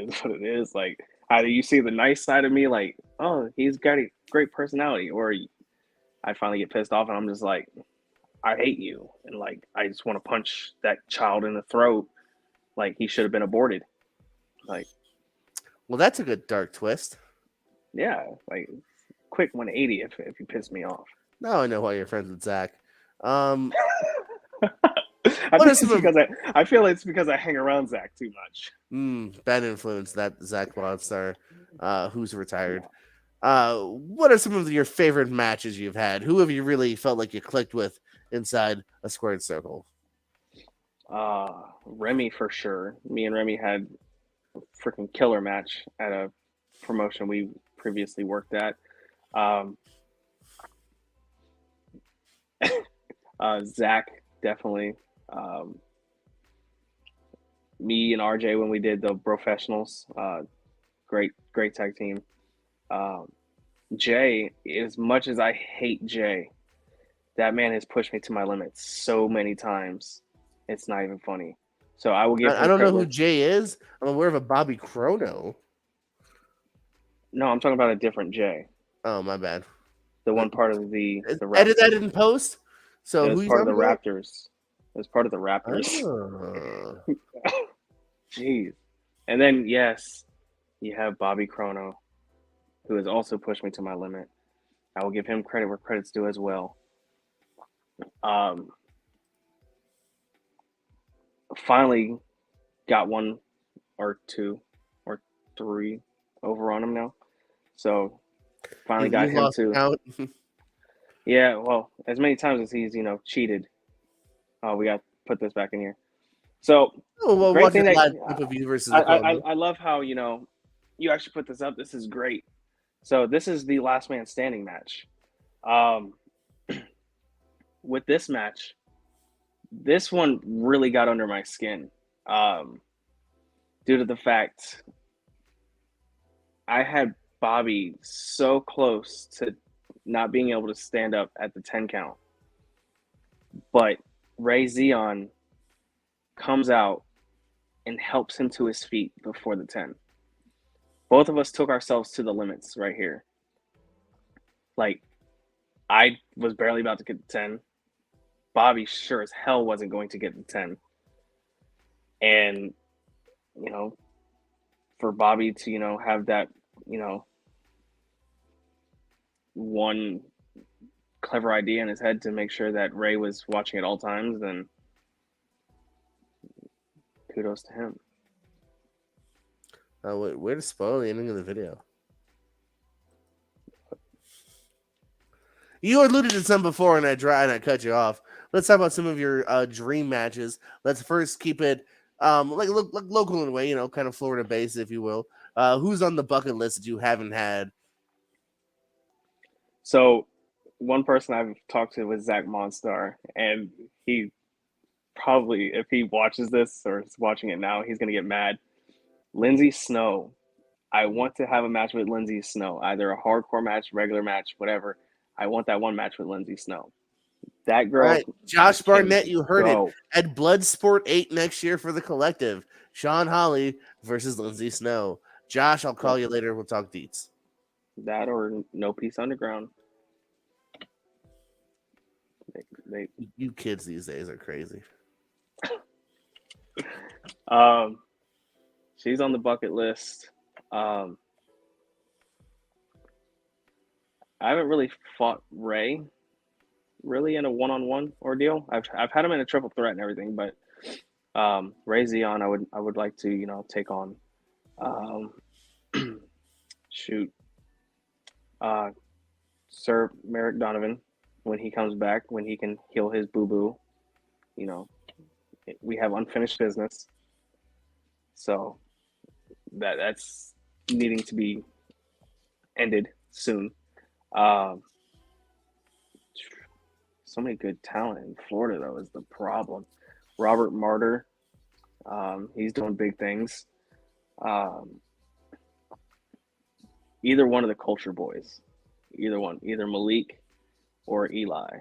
[SPEAKER 4] is what it is. Like, either you see the nice side of me, like, oh, he's got a great personality, or I finally get pissed off and I'm just like, I hate you. And like, I just want to punch that child in the throat. Like he should have been aborted. Like,
[SPEAKER 3] well, that's a good dark twist.
[SPEAKER 4] Yeah. Like quick 180 if you piss me off.
[SPEAKER 3] Now I know why you're friends with Zach.
[SPEAKER 4] I feel it's because I hang around Zach too much.
[SPEAKER 3] Bad influence, that Zach Wildstar, who's retired. What are some of your favorite matches you've had? Who have you really felt like you clicked with inside a squared circle?
[SPEAKER 4] Remy for sure. Me and Remy had a freaking killer match at a promotion we previously worked at. Zach, definitely. Me and RJ when we did the professionals, great tag team. Jay, as much as I hate Jay, that man has pushed me to my limits so many times. It's not even funny. So I will give.
[SPEAKER 3] I don't know who Jay is. I'm aware of a Bobby Chrono.
[SPEAKER 4] No, I'm talking about a different Jay.
[SPEAKER 3] Oh, my bad.
[SPEAKER 4] The one part of the Raptors.
[SPEAKER 3] Edit that in post. So
[SPEAKER 4] who's part of the Raptors? It was part of the Raptors.
[SPEAKER 3] Oh.
[SPEAKER 4] Jeez. And then yes, you have Bobby Chrono, who has also pushed me to my limit. I will give him credit where credit's due as well. Finally got one or two or three over on him now. So finally got
[SPEAKER 3] You
[SPEAKER 4] him
[SPEAKER 3] lost
[SPEAKER 4] to.
[SPEAKER 3] count.
[SPEAKER 4] Yeah, well, as many times as he's cheated. We got to put this back in here. So
[SPEAKER 3] Oh, well,
[SPEAKER 4] great
[SPEAKER 3] watch
[SPEAKER 4] thing
[SPEAKER 3] it
[SPEAKER 4] that
[SPEAKER 3] live pay-per-view versus
[SPEAKER 4] I,
[SPEAKER 3] the
[SPEAKER 4] I
[SPEAKER 3] Columbus.
[SPEAKER 4] I love how you actually put this up. This is great. So this is the last man standing match. With this match, this one really got under my skin due to the fact I had Bobby so close to not being able to stand up at the 10 count. But Ray Zion comes out and helps him to his feet before the 10. Both of us took ourselves to the limits right here. Like, I was barely about to get the 10. Bobby sure as hell wasn't going to get the 10. And, for Bobby to, have that, one clever idea in his head to make sure that Ray was watching at all times, then kudos to him.
[SPEAKER 3] Wait, way to spoil the ending of the video. You alluded to some before, and I cut you off. Let's talk about some of your dream matches. Let's first keep it like local in a way, kind of Florida based, if you will. Who's on the bucket list that you haven't had?
[SPEAKER 4] So, one person I've talked to was Zach Monstar, and he probably, if he watches this or is watching it now, he's gonna get mad. Lindsay Snow. I want to have a match with Lindsay Snow, either a hardcore match, regular match, whatever. I want that one match with Lindsay Snow. That girl.
[SPEAKER 3] All right, Josh
[SPEAKER 4] can
[SPEAKER 3] Barnett, you heard
[SPEAKER 4] go.
[SPEAKER 3] it. At Bloodsport 8 next year for the collective. Sean Hawley versus Lindsay Snow. Josh, I'll call you later. We'll talk deets.
[SPEAKER 4] That or No Peace Underground.
[SPEAKER 3] You kids these days are crazy.
[SPEAKER 4] She's on the bucket list. I haven't really fought Ray really in a one-on-one ordeal. I've had him in a triple threat and everything, but Ray Zion I would like to take on. Sir Merrick Donovan when he comes back, when he can heal his boo-boo. We have unfinished business. So that's needing to be ended soon. So many good talent in Florida, though, is the problem. Robert Martyr, he's doing big things. Either one of the Culture Boys, either Malik or Eli.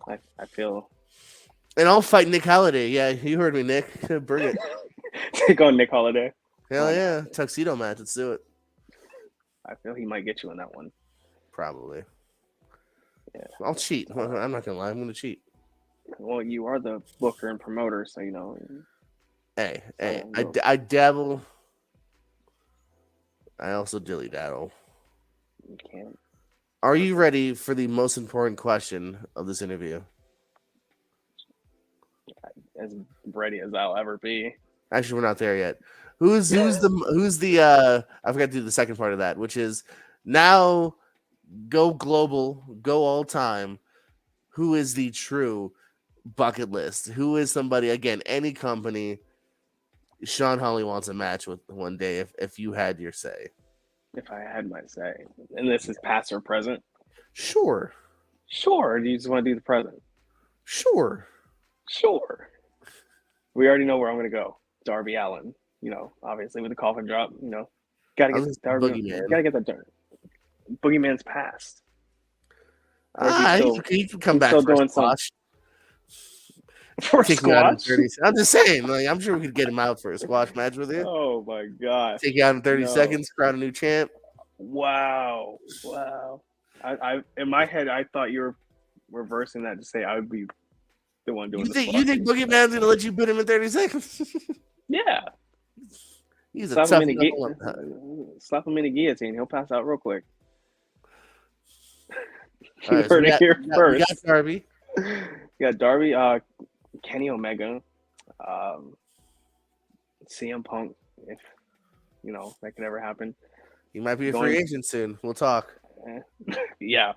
[SPEAKER 4] I feel.
[SPEAKER 3] And I'll fight Nick Holiday. Yeah, you heard me, Nick. Bring it.
[SPEAKER 4] Take on Nick Holiday.
[SPEAKER 3] Hell yeah. Tuxedo match. Let's do it.
[SPEAKER 4] I feel he might get you in that one.
[SPEAKER 3] Probably.
[SPEAKER 4] Yeah.
[SPEAKER 3] I'll cheat. I'm not going to lie. I'm going to cheat.
[SPEAKER 4] Well, you are the booker and promoter, so
[SPEAKER 3] Hey, I dabble. I also dilly-daddle.
[SPEAKER 4] You can't.
[SPEAKER 3] Are you ready for the most important question of this interview?
[SPEAKER 4] As ready as I'll ever be.
[SPEAKER 3] Actually, we're not there yet. Who's the I forgot to do the second part of that, which is now go global, go all time. Who is the true bucket list? Who is somebody, again, any company Sean Hawley wants a match with one day if you had your say?
[SPEAKER 4] If I had my say. And this is past or present?
[SPEAKER 3] Sure.
[SPEAKER 4] Sure. Do you just want to do the present?
[SPEAKER 3] Sure.
[SPEAKER 4] We already know where I'm going to go. Darby Allin, obviously with the coffin drop, gotta get Darby.
[SPEAKER 3] Boogeyman.
[SPEAKER 4] Gotta get that dirt. Boogeyman's passed.
[SPEAKER 3] He can come back for a squash.
[SPEAKER 4] For a squash?
[SPEAKER 3] I'm just saying, I'm sure we could get him out for a squash match with you.
[SPEAKER 4] Oh my god!
[SPEAKER 3] Take you out in 30 seconds, crown a new champ.
[SPEAKER 4] Wow. I in my head, I thought you were reversing that to say I would be the one doing.
[SPEAKER 3] You think Boogeyman's gonna let you put him in 30 seconds?
[SPEAKER 4] Yeah.
[SPEAKER 3] He's a
[SPEAKER 4] Slap
[SPEAKER 3] tough
[SPEAKER 4] him in
[SPEAKER 3] knuckle.
[SPEAKER 4] slap him in the guillotine. He'll pass out real quick.
[SPEAKER 3] All
[SPEAKER 4] You
[SPEAKER 3] right, so
[SPEAKER 4] heard it here
[SPEAKER 3] we
[SPEAKER 4] first.
[SPEAKER 3] got Darby.
[SPEAKER 4] Yeah, Darby, Kenny Omega, CM Punk, if that could ever happen.
[SPEAKER 3] He might be a free agent soon. We'll talk.
[SPEAKER 4] Yeah,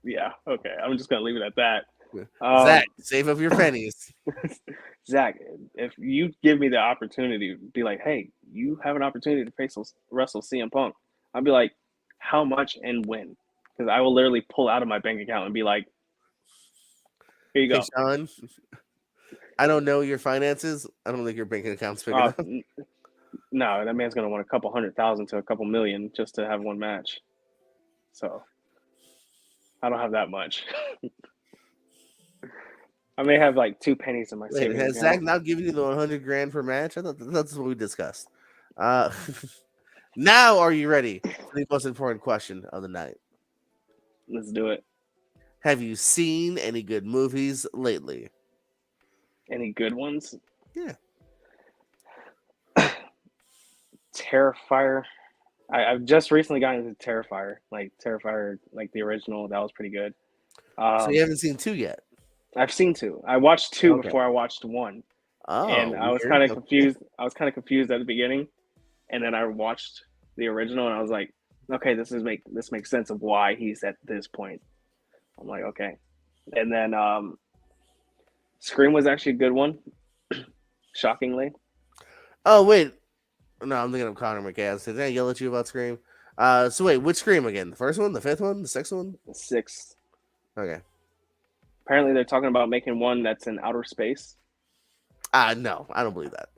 [SPEAKER 4] yeah, okay. I'm just gonna leave it at that.
[SPEAKER 3] Zach, save up your pennies.
[SPEAKER 4] Zach, if you give me the opportunity, be like, hey, you have an opportunity to wrestle CM Punk, I'll be like, how much and when? Because I will literally pull out of my bank account and be like, here you go.
[SPEAKER 3] Hey, Sean, I don't know your finances. I don't think your bank account's big enough.
[SPEAKER 4] No, that man's gonna want a couple $100,000 to a couple million just to have one match. So I don't have that much. I may have like 2 pennies in my savings
[SPEAKER 3] Has
[SPEAKER 4] account.
[SPEAKER 3] Zach now given you the 100 grand per match? I thought that's what we discussed. Now, are you ready for the most important question of the night?
[SPEAKER 4] Let's do it.
[SPEAKER 3] Have you seen any good movies lately?
[SPEAKER 4] Any good ones?
[SPEAKER 3] Yeah.
[SPEAKER 4] Terrifier. I've just recently gotten into Terrifier. Like Terrifier, like the original, that was pretty good.
[SPEAKER 3] So you haven't seen 2 yet?
[SPEAKER 4] I've seen 2. I watched 2
[SPEAKER 3] Okay.
[SPEAKER 4] before I watched 1.
[SPEAKER 3] Oh,
[SPEAKER 4] and I was
[SPEAKER 3] weird.
[SPEAKER 4] kind of
[SPEAKER 3] Okay.
[SPEAKER 4] confused. I was kind of confused at the beginning, and then I watched the original, and I was like, okay, this makes sense of why he's at this point. I'm like, okay. And then Scream was actually a good one, shockingly.
[SPEAKER 3] Oh, wait. No, I'm thinking of Connor McCass. Did I yell at you about Scream? So wait, which Scream again? The first one, the 5th one, the 6th one?
[SPEAKER 4] 6.
[SPEAKER 3] Okay.
[SPEAKER 4] Apparently, they're talking about making one that's in outer space.
[SPEAKER 3] No, I don't believe that.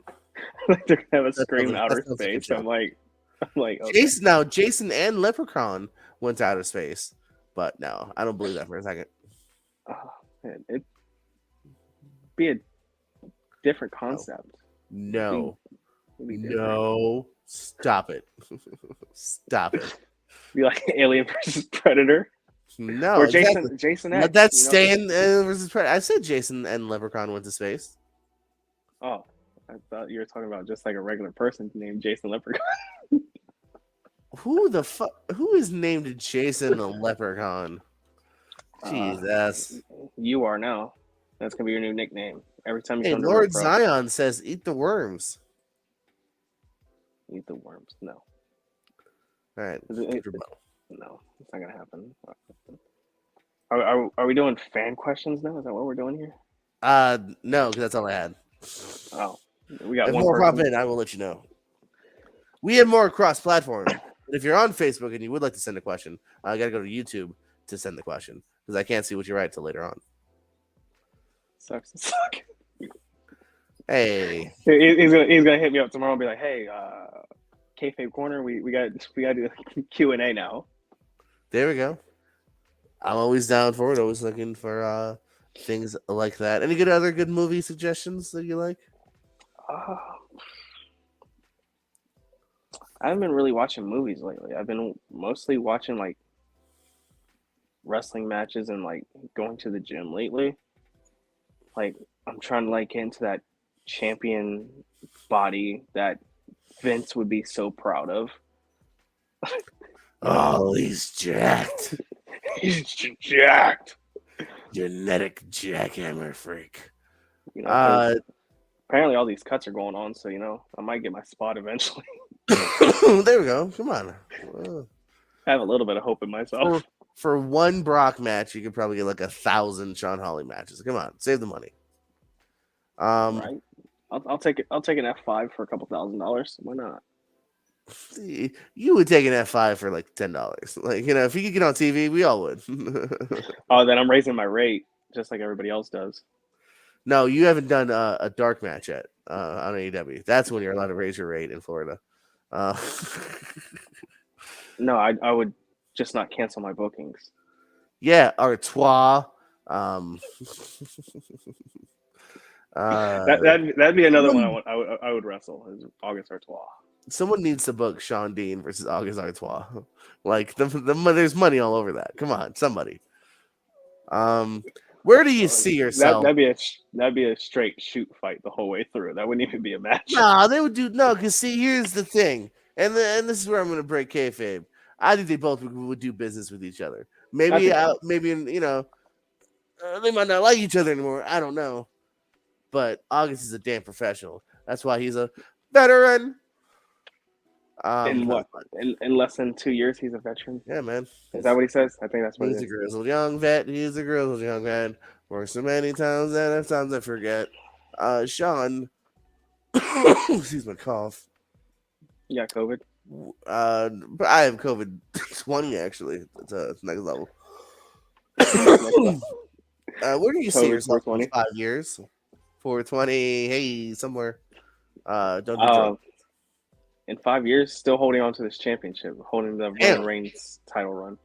[SPEAKER 4] Like they're gonna have a
[SPEAKER 3] That
[SPEAKER 4] Scream in
[SPEAKER 3] sounds-
[SPEAKER 4] outer
[SPEAKER 3] that sounds like a
[SPEAKER 4] space.
[SPEAKER 3] joke.
[SPEAKER 4] I'm like, okay.
[SPEAKER 3] Jason and Leprechaun went to outer space, but no, I don't believe that for a second.
[SPEAKER 4] Oh, man, it'd be a different concept.
[SPEAKER 3] No,
[SPEAKER 4] It'd be different.
[SPEAKER 3] no, stop it, stop it.
[SPEAKER 4] Be like Alien versus Predator.
[SPEAKER 3] No,
[SPEAKER 4] Or
[SPEAKER 3] exactly.
[SPEAKER 4] Jason X.
[SPEAKER 3] Let that stay in versus Predator. I said Jason and Leprechaun went to space.
[SPEAKER 4] Oh, I thought you were talking about just like a regular person named Jason Leprechaun.
[SPEAKER 3] Who the fuck? Who is named Jason the Leprechaun? Jesus.
[SPEAKER 4] You are now. That's gonna be your new nickname. Every time you
[SPEAKER 3] Hey,
[SPEAKER 4] come to
[SPEAKER 3] Lord
[SPEAKER 4] Pro,
[SPEAKER 3] Zion says, "Eat the worms."
[SPEAKER 4] eat the worms. No,
[SPEAKER 3] All right.
[SPEAKER 4] no, it's not gonna happen. Are we doing fan questions now? Is that what we're doing here?
[SPEAKER 3] No, because that's all I had.
[SPEAKER 4] Oh, we got
[SPEAKER 3] If
[SPEAKER 4] one
[SPEAKER 3] more pop
[SPEAKER 4] person.
[SPEAKER 3] in, I will let you know. We have more cross-platform. But if you're on Facebook and you would like to send a question, I got to go to YouTube to send the question because I can't see what you write till later on.
[SPEAKER 4] Sucks to suck.
[SPEAKER 3] Hey,
[SPEAKER 4] He's gonna hit me up tomorrow and be like, "Hey, Kayfabe Corner, we got to do Q&A now."
[SPEAKER 3] there we go. I'm always down for it. Always looking for things like that. Any other good movie suggestions that you like?
[SPEAKER 4] I haven't been really watching movies lately. I've been mostly watching like wrestling matches and like going to the gym lately. Like I'm trying to like get into that champion body that Vince would be so proud of.
[SPEAKER 3] Oh, he's jacked.
[SPEAKER 4] He's jacked.
[SPEAKER 3] Genetic jackhammer freak.
[SPEAKER 4] Apparently all these cuts are going on, so I might get my spot eventually.
[SPEAKER 3] There we go. Come on.
[SPEAKER 4] I have a little bit of hope in myself.
[SPEAKER 3] For one Brock match, you could probably get like 1,000 Sean Hawley matches. Come on, save the money.
[SPEAKER 4] Right? I'll take it. I'll take an F5 for a couple $1,000s. Why not?
[SPEAKER 3] You would take an F5 for like $10. Like, if you could get on TV, we all would.
[SPEAKER 4] Oh, then I'm raising my rate just like everybody else does.
[SPEAKER 3] No, you haven't done a dark match yet on AEW. That's when you're allowed to raise your rate in Florida.
[SPEAKER 4] No, I would just not cancel my bookings.
[SPEAKER 3] Yeah, Artois.
[SPEAKER 4] That'd be another one I would wrestle is August Artois.
[SPEAKER 3] Someone needs to book Sean Dean versus August Artois. Like there's money all over that. Come on, somebody. Where do you see yourself?
[SPEAKER 4] That'd be a straight shoot fight the whole way through. That wouldn't even be a match.
[SPEAKER 3] Nah, they would do no. Because see, here's the thing, and this is where I'm going to break kayfabe. I think they both would do business with each other. Maybe,
[SPEAKER 4] so.
[SPEAKER 3] maybe they might not like each other anymore. I don't know. But August is a damn professional. That's why he's a veteran.
[SPEAKER 4] In what? In less than 2 years, he's a veteran.
[SPEAKER 3] Yeah, man.
[SPEAKER 4] Is that what he says? I think that's what
[SPEAKER 3] he's a grizzled young vet. He's a grizzled young man. Worked so many times that at times I forget. Sean, excuse my cough.
[SPEAKER 4] You got COVID?
[SPEAKER 3] But I have COVID 20 actually. It's next level. Where do you see yourself in 5 years? 420. Hey, somewhere. Don't do drugs.
[SPEAKER 4] In 5 years, still holding on to this championship, holding the Roman Reigns title run.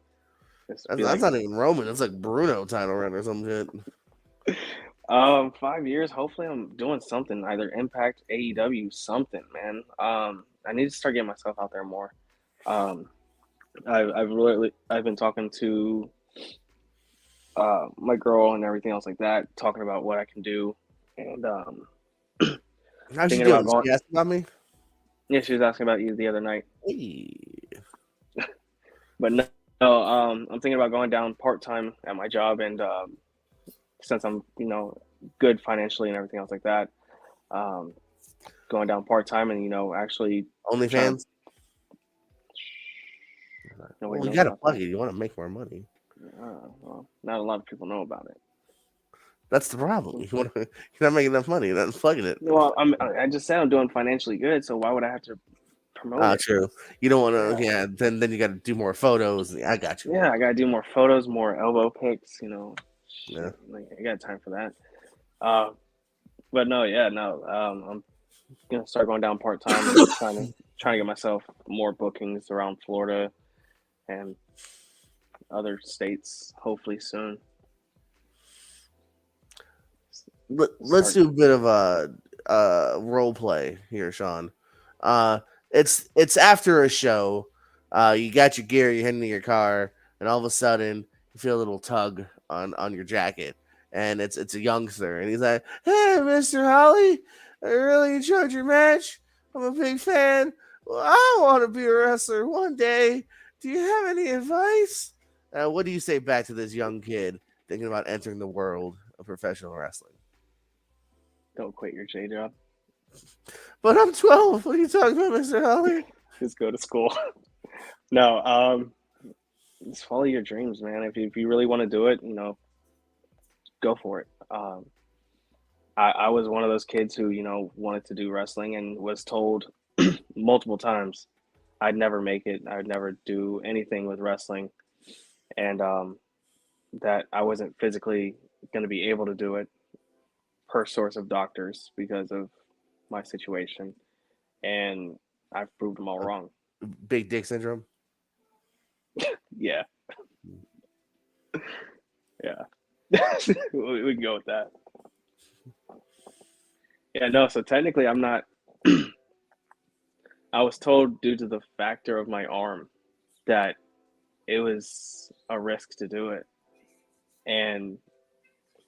[SPEAKER 3] That's not even Roman. It's like Bruno title run or some shit.
[SPEAKER 4] 5 years. Hopefully, I'm doing something. Either Impact, AEW, something, man. I need to start getting myself out there more. I've been talking to my girl and everything else like that, talking about what I can do, and
[SPEAKER 3] how's she doing? She asked about me.
[SPEAKER 4] Yeah, she was asking about you the other night.
[SPEAKER 3] Hey.
[SPEAKER 4] But no, I'm thinking about going down part-time at my job, and since I'm, good financially and everything else like that, going down part-time and, actually...
[SPEAKER 3] OnlyFans?
[SPEAKER 4] Well,
[SPEAKER 3] you got to plug it. You want to make more money.
[SPEAKER 4] Well, not a lot of people know about it.
[SPEAKER 3] That's the problem. You're not making enough money. You're not plugging it.
[SPEAKER 4] Well, I just said I'm doing financially good, so why would I have to promote it?
[SPEAKER 3] True. You don't want to. Yeah. Then you got to do more photos. I got you.
[SPEAKER 4] Yeah, I got to do more photos, more elbow pics.
[SPEAKER 3] Yeah.
[SPEAKER 4] I got time for that. But no, I'm gonna start going down part time, trying to get myself more bookings around Florida and other states, hopefully soon.
[SPEAKER 3] Let's do a bit of a role play here, Sean. It's after a show. You got your gear, you're heading to your car, and all of a sudden you feel a little tug on your jacket, and it's a youngster, and he's like, "Hey, Mr. Hawley, I really enjoyed your match. I'm a big fan. Well, I want to be a wrestler one day. Do you have any advice?" What do you say back to this young kid thinking about entering the world of professional wrestling?
[SPEAKER 4] Don't quit your J job.
[SPEAKER 3] But I'm 12. What are you talking about, Mr. Hawley?
[SPEAKER 4] Just go to school. No, just follow your dreams, man. If you really want to do it, go for it. I was one of those kids who, wanted to do wrestling and was told multiple times I'd never make it. I'd never do anything with wrestling. And that I wasn't physically going to be able to do it per source of doctors because of my situation. And I've proved them all wrong.
[SPEAKER 3] Big dick syndrome?
[SPEAKER 4] Yeah. Yeah. We can go with that. Yeah, no, so technically I'm not I was told due to the factor of my arm that it was a risk to do it. And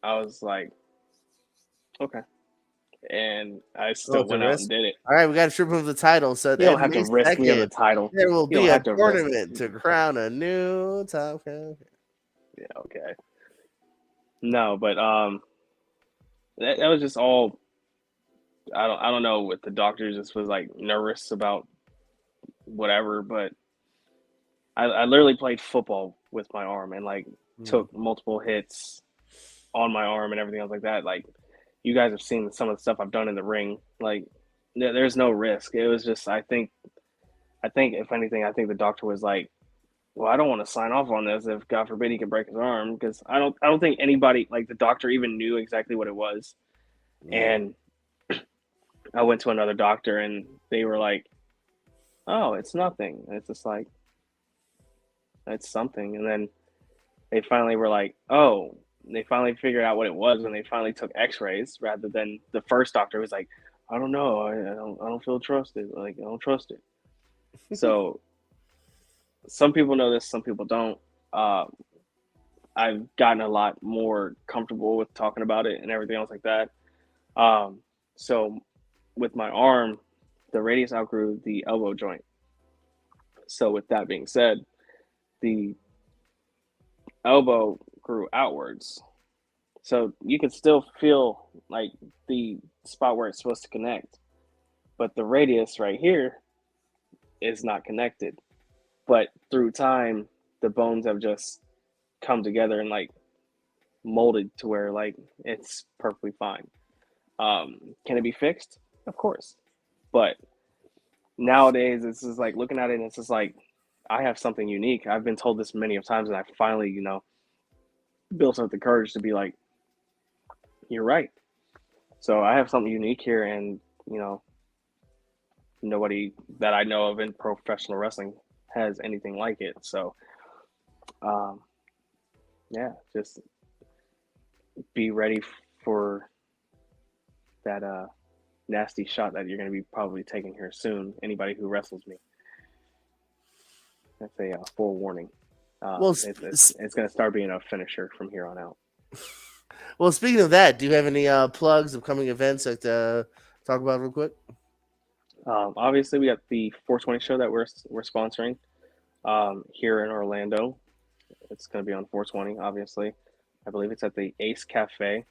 [SPEAKER 4] I was like, okay. And I still went out and did it.
[SPEAKER 3] All right, we got to strip him of the title. So
[SPEAKER 4] you don't have to risk me of the title.
[SPEAKER 3] There will be a tournament to crown a new top. Okay.
[SPEAKER 4] Yeah, okay. No, but that was just all. I don't know what the doctor just was like nervous about whatever, but I literally played football with my arm and took multiple hits on my arm and everything else like that. Like, you guys have seen some of the stuff I've done in the ring. Like, there's no risk. It was just, I think if anything, I think the doctor was like, well, I don't want to sign off on this if God forbid he can break his arm, because I don't think anybody, like the doctor, even knew exactly what it was. And I went to another doctor and they were like, oh, it's nothing. And it's just like, it's something. And then they finally were like, oh, they finally figured out what it was when they finally took x-rays, rather than the first doctor was like, I don't know. I don't feel trusted. Like, I don't trust it. So some people know this, some people don't. I've gotten a lot more comfortable with talking about it and everything else like that. So with my arm, the radius outgrew the elbow joint. So with that being said, the elbow grew outwards. So you can still feel like the spot where it's supposed to connect, but the radius right here is not connected. But through time, the bones have just come together and like molded to where like it's perfectly fine. Can it be fixed? Of course. But nowadays, it's just like looking at it and it's just like I have something unique. I've been told this many of times, and I finally, built up the courage to be like, you're right. So I have something unique here, and nobody that I know of in professional wrestling has anything like it. So, yeah, just be ready for that nasty shot that you're going to be probably taking here soon. Anybody who wrestles me, that's a forewarning. It's going to start being a finisher from here on out.
[SPEAKER 3] Well, speaking of that, do you have any plugs, upcoming events that talk about real quick?
[SPEAKER 4] Obviously, we got the 420 show that we're sponsoring here in Orlando. It's going to be on 420, obviously. I believe it's at the Ace Cafe.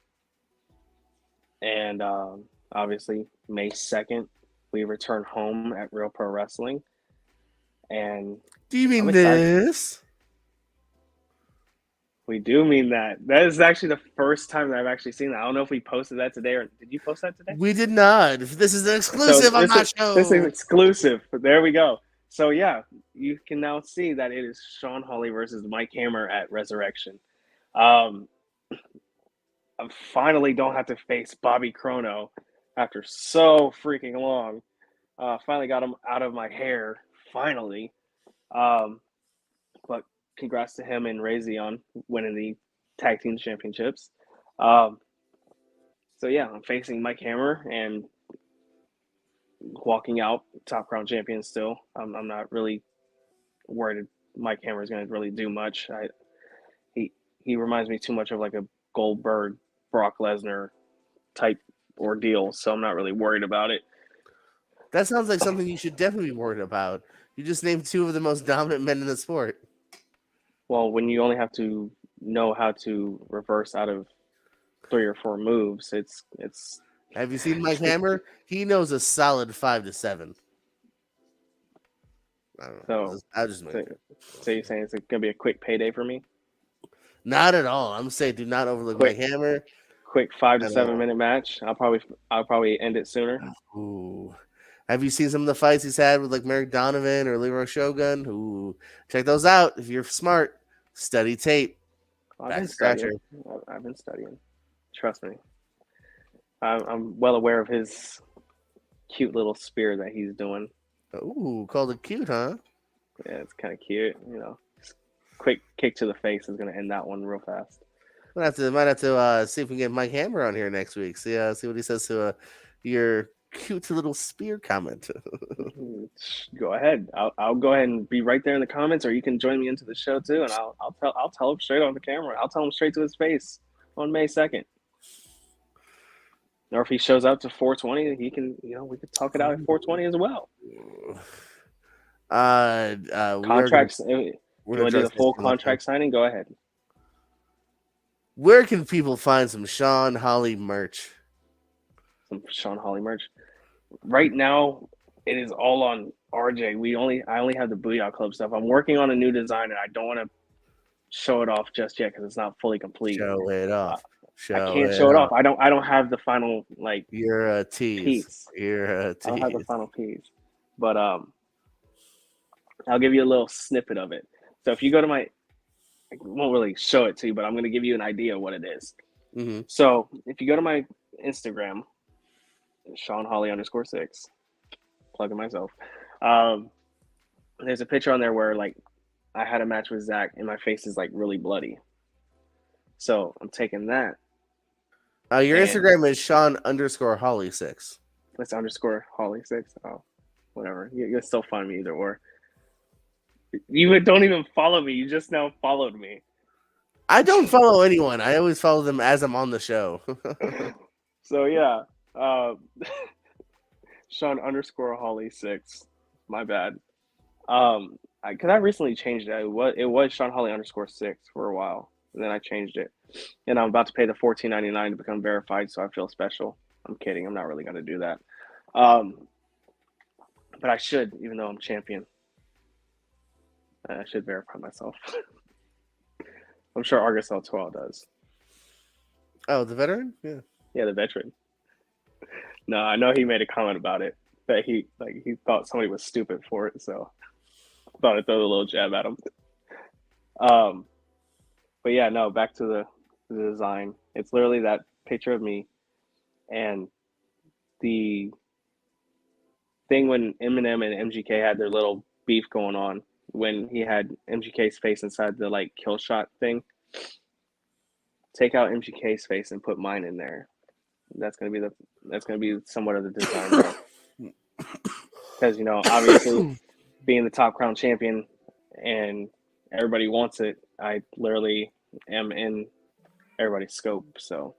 [SPEAKER 4] And obviously, May 2nd, we return home at Real Pro Wrestling. And
[SPEAKER 3] do you mean this?
[SPEAKER 4] We do mean that. That is actually the first time that I've actually seen that. I don't know if we posted that today, or did you post that today?
[SPEAKER 3] We did not. This is an exclusive on my show.
[SPEAKER 4] This is exclusive. There we go. So yeah, you can now see that it is Sean Hawley versus Mike Hammer at Resurrection. I finally don't have to face Bobby Chrono after so freaking long. Finally got him out of my hair. Finally. But congrats to him and Razion winning the tag team championships. So yeah, I'm facing Mike Hammer and walking out Top Crown champion still. I'm not really worried Mike Hammer is going to really do much. He reminds me too much of like a Goldberg, Brock Lesnar type ordeal, so I'm not really worried about it.
[SPEAKER 3] That sounds like something you should definitely be worried about. You just named two of the most dominant men in the sport.
[SPEAKER 4] Well, when you only have to know how to reverse out of 3 or 4 moves, it's.
[SPEAKER 3] Have you seen Mike Hammer? He knows a solid 5 to 7. I don't know.
[SPEAKER 4] So you're saying it's going to be a quick payday for me?
[SPEAKER 3] Not at all. I'm saying do not overlook Mike Hammer.
[SPEAKER 4] Quick 5 to 7 minute match. I'll probably end it sooner.
[SPEAKER 3] Ooh. Have you seen some of the fights he's had with like Merrick Donovan or Leroy Shogun? Ooh, check those out if you're smart. Study tape.
[SPEAKER 4] I've been studying. Trust me. I'm well aware of his cute little spear that he's doing.
[SPEAKER 3] Ooh, called it cute, huh?
[SPEAKER 4] Yeah, it's kind of cute. Quick kick to the face is going to end that one real fast.
[SPEAKER 3] Might have to see if we can get Mike Hammer on here next week. See what he says to your cute little spear comment.
[SPEAKER 4] Go ahead. I'll go ahead and be right there in the comments, or you can join me into the show too, and I'll tell him straight on the camera. I'll tell him straight to his face on May 2nd. Or if he shows up to 420, he can, we could talk it out at 420 as well. Contracts. We're going to do the full contract signing. Go ahead.
[SPEAKER 3] Where can people find some Sean Hawley merch?
[SPEAKER 4] Some Sean Hawley merch. Right now, it is all on RJ. I only have the Booyah Club stuff. I'm working on a new design, and I don't want to show it off just yet because it's not fully complete.
[SPEAKER 3] Show it off.
[SPEAKER 4] I can't show it off. I don't have the final
[SPEAKER 3] You're a tease.
[SPEAKER 4] Piece.
[SPEAKER 3] You're a tease.
[SPEAKER 4] I don't have the final piece, but I'll give you a little snippet of it. So if you go to I won't really show it to you, but I'm going to give you an idea of what it is.
[SPEAKER 3] Mm-hmm.
[SPEAKER 4] So if you go to my Instagram, Sean Hawley _6, plugging myself. There's a picture on there where I had a match with Zach and my face is really bloody. So I'm taking that.
[SPEAKER 3] Your Instagram is Sean _Hawley 6.
[SPEAKER 4] Let's _Hawley 6. Oh, whatever. You'll still find me either or. You don't even follow me. You just now followed me.
[SPEAKER 3] I don't follow anyone. I always follow them as I'm on the show.
[SPEAKER 4] So yeah, uh, Sean underscore Hawley 6. My bad. Because I recently changed it. It was Sean Hawley underscore 6 for a while, and then I changed it, and I'm about to pay the $14.99 to become verified, so I feel special. I'm kidding. I'm not really gonna do that. Um, but I should, even though I'm champion. I should verify myself. I'm sure Argus L12 does.
[SPEAKER 3] Oh, the veteran? Yeah.
[SPEAKER 4] Yeah, the veteran. No, I know he made a comment about it that he thought somebody was stupid for it, so I thought I'd throw a little jab at him. Um, but yeah, no, back to the design. It's literally that picture of me and the thing when Eminem and MGK had their little beef going on when he had MGK's face inside the like kill shot thing. Take out MGK's face and put mine in there. That's gonna be somewhat of the design, because obviously being the top crown champion and everybody wants it, I literally am in everybody's scope. So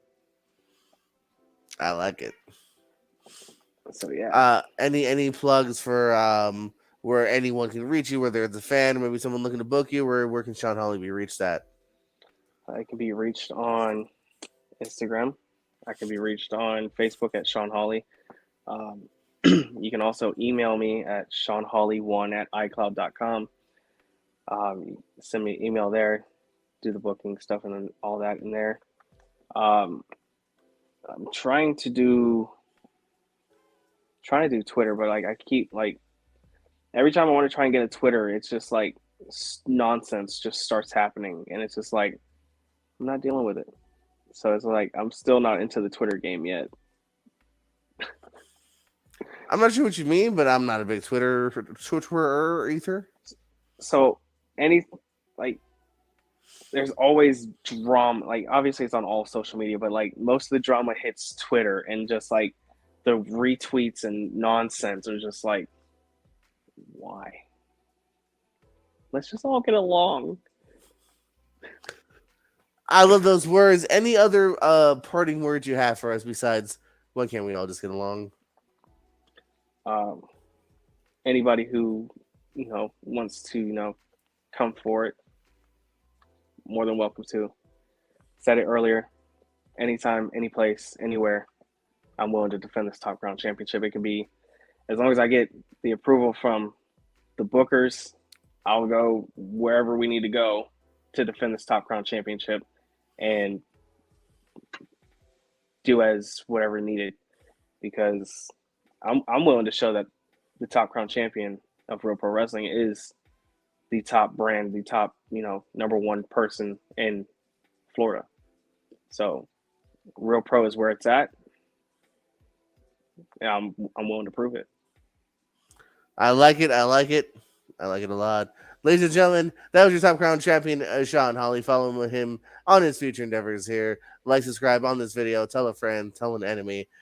[SPEAKER 3] I like it.
[SPEAKER 4] Yeah.
[SPEAKER 3] Any plugs for where anyone can reach you, whether it's a fan or maybe someone looking to book you, where can Sean Hawley be reached at?
[SPEAKER 4] I can be reached on Instagram. I can be reached on Facebook at Sean Hawley. You can also email me at seanhawley1@icloud.com. Send me an email there, do the booking stuff and then all that in there. I'm trying to do Twitter, but like I keep like every time I want to try and get a Twitter, it's just like nonsense just starts happening, and it's just like I'm not dealing with it. So it's like I'm still not into the Twitter game yet.
[SPEAKER 3] I'm not sure what you mean, but I'm not a big Twitterer either.
[SPEAKER 4] So there's always drama. Like obviously it's on all social media, but like most of the drama hits Twitter, and just like the retweets and nonsense are just like, why? Let's just all get along.
[SPEAKER 3] I love those words. Any other parting words you have for us besides why can't we all just get along?
[SPEAKER 4] Anybody who wants to come for it, more than welcome to. Said it earlier. Anytime, any place, anywhere, I'm willing to defend this Top Crown Championship. It can be, as long as I get the approval from the bookers, I'll go wherever we need to go to defend this Top Crown Championship and do as whatever needed, because I'm willing to show that the Top Crown Champion of Real Pro Wrestling is the top brand, the top number one person in Florida. So Real Pro is where it's at. Yeah, I'm willing to prove it.
[SPEAKER 3] I like it. I like it a lot. Ladies and gentlemen, that was your Top Crown champion, Sean Hawley. Follow him on his future endeavors here. Like, subscribe on this video. Tell a friend. Tell an enemy.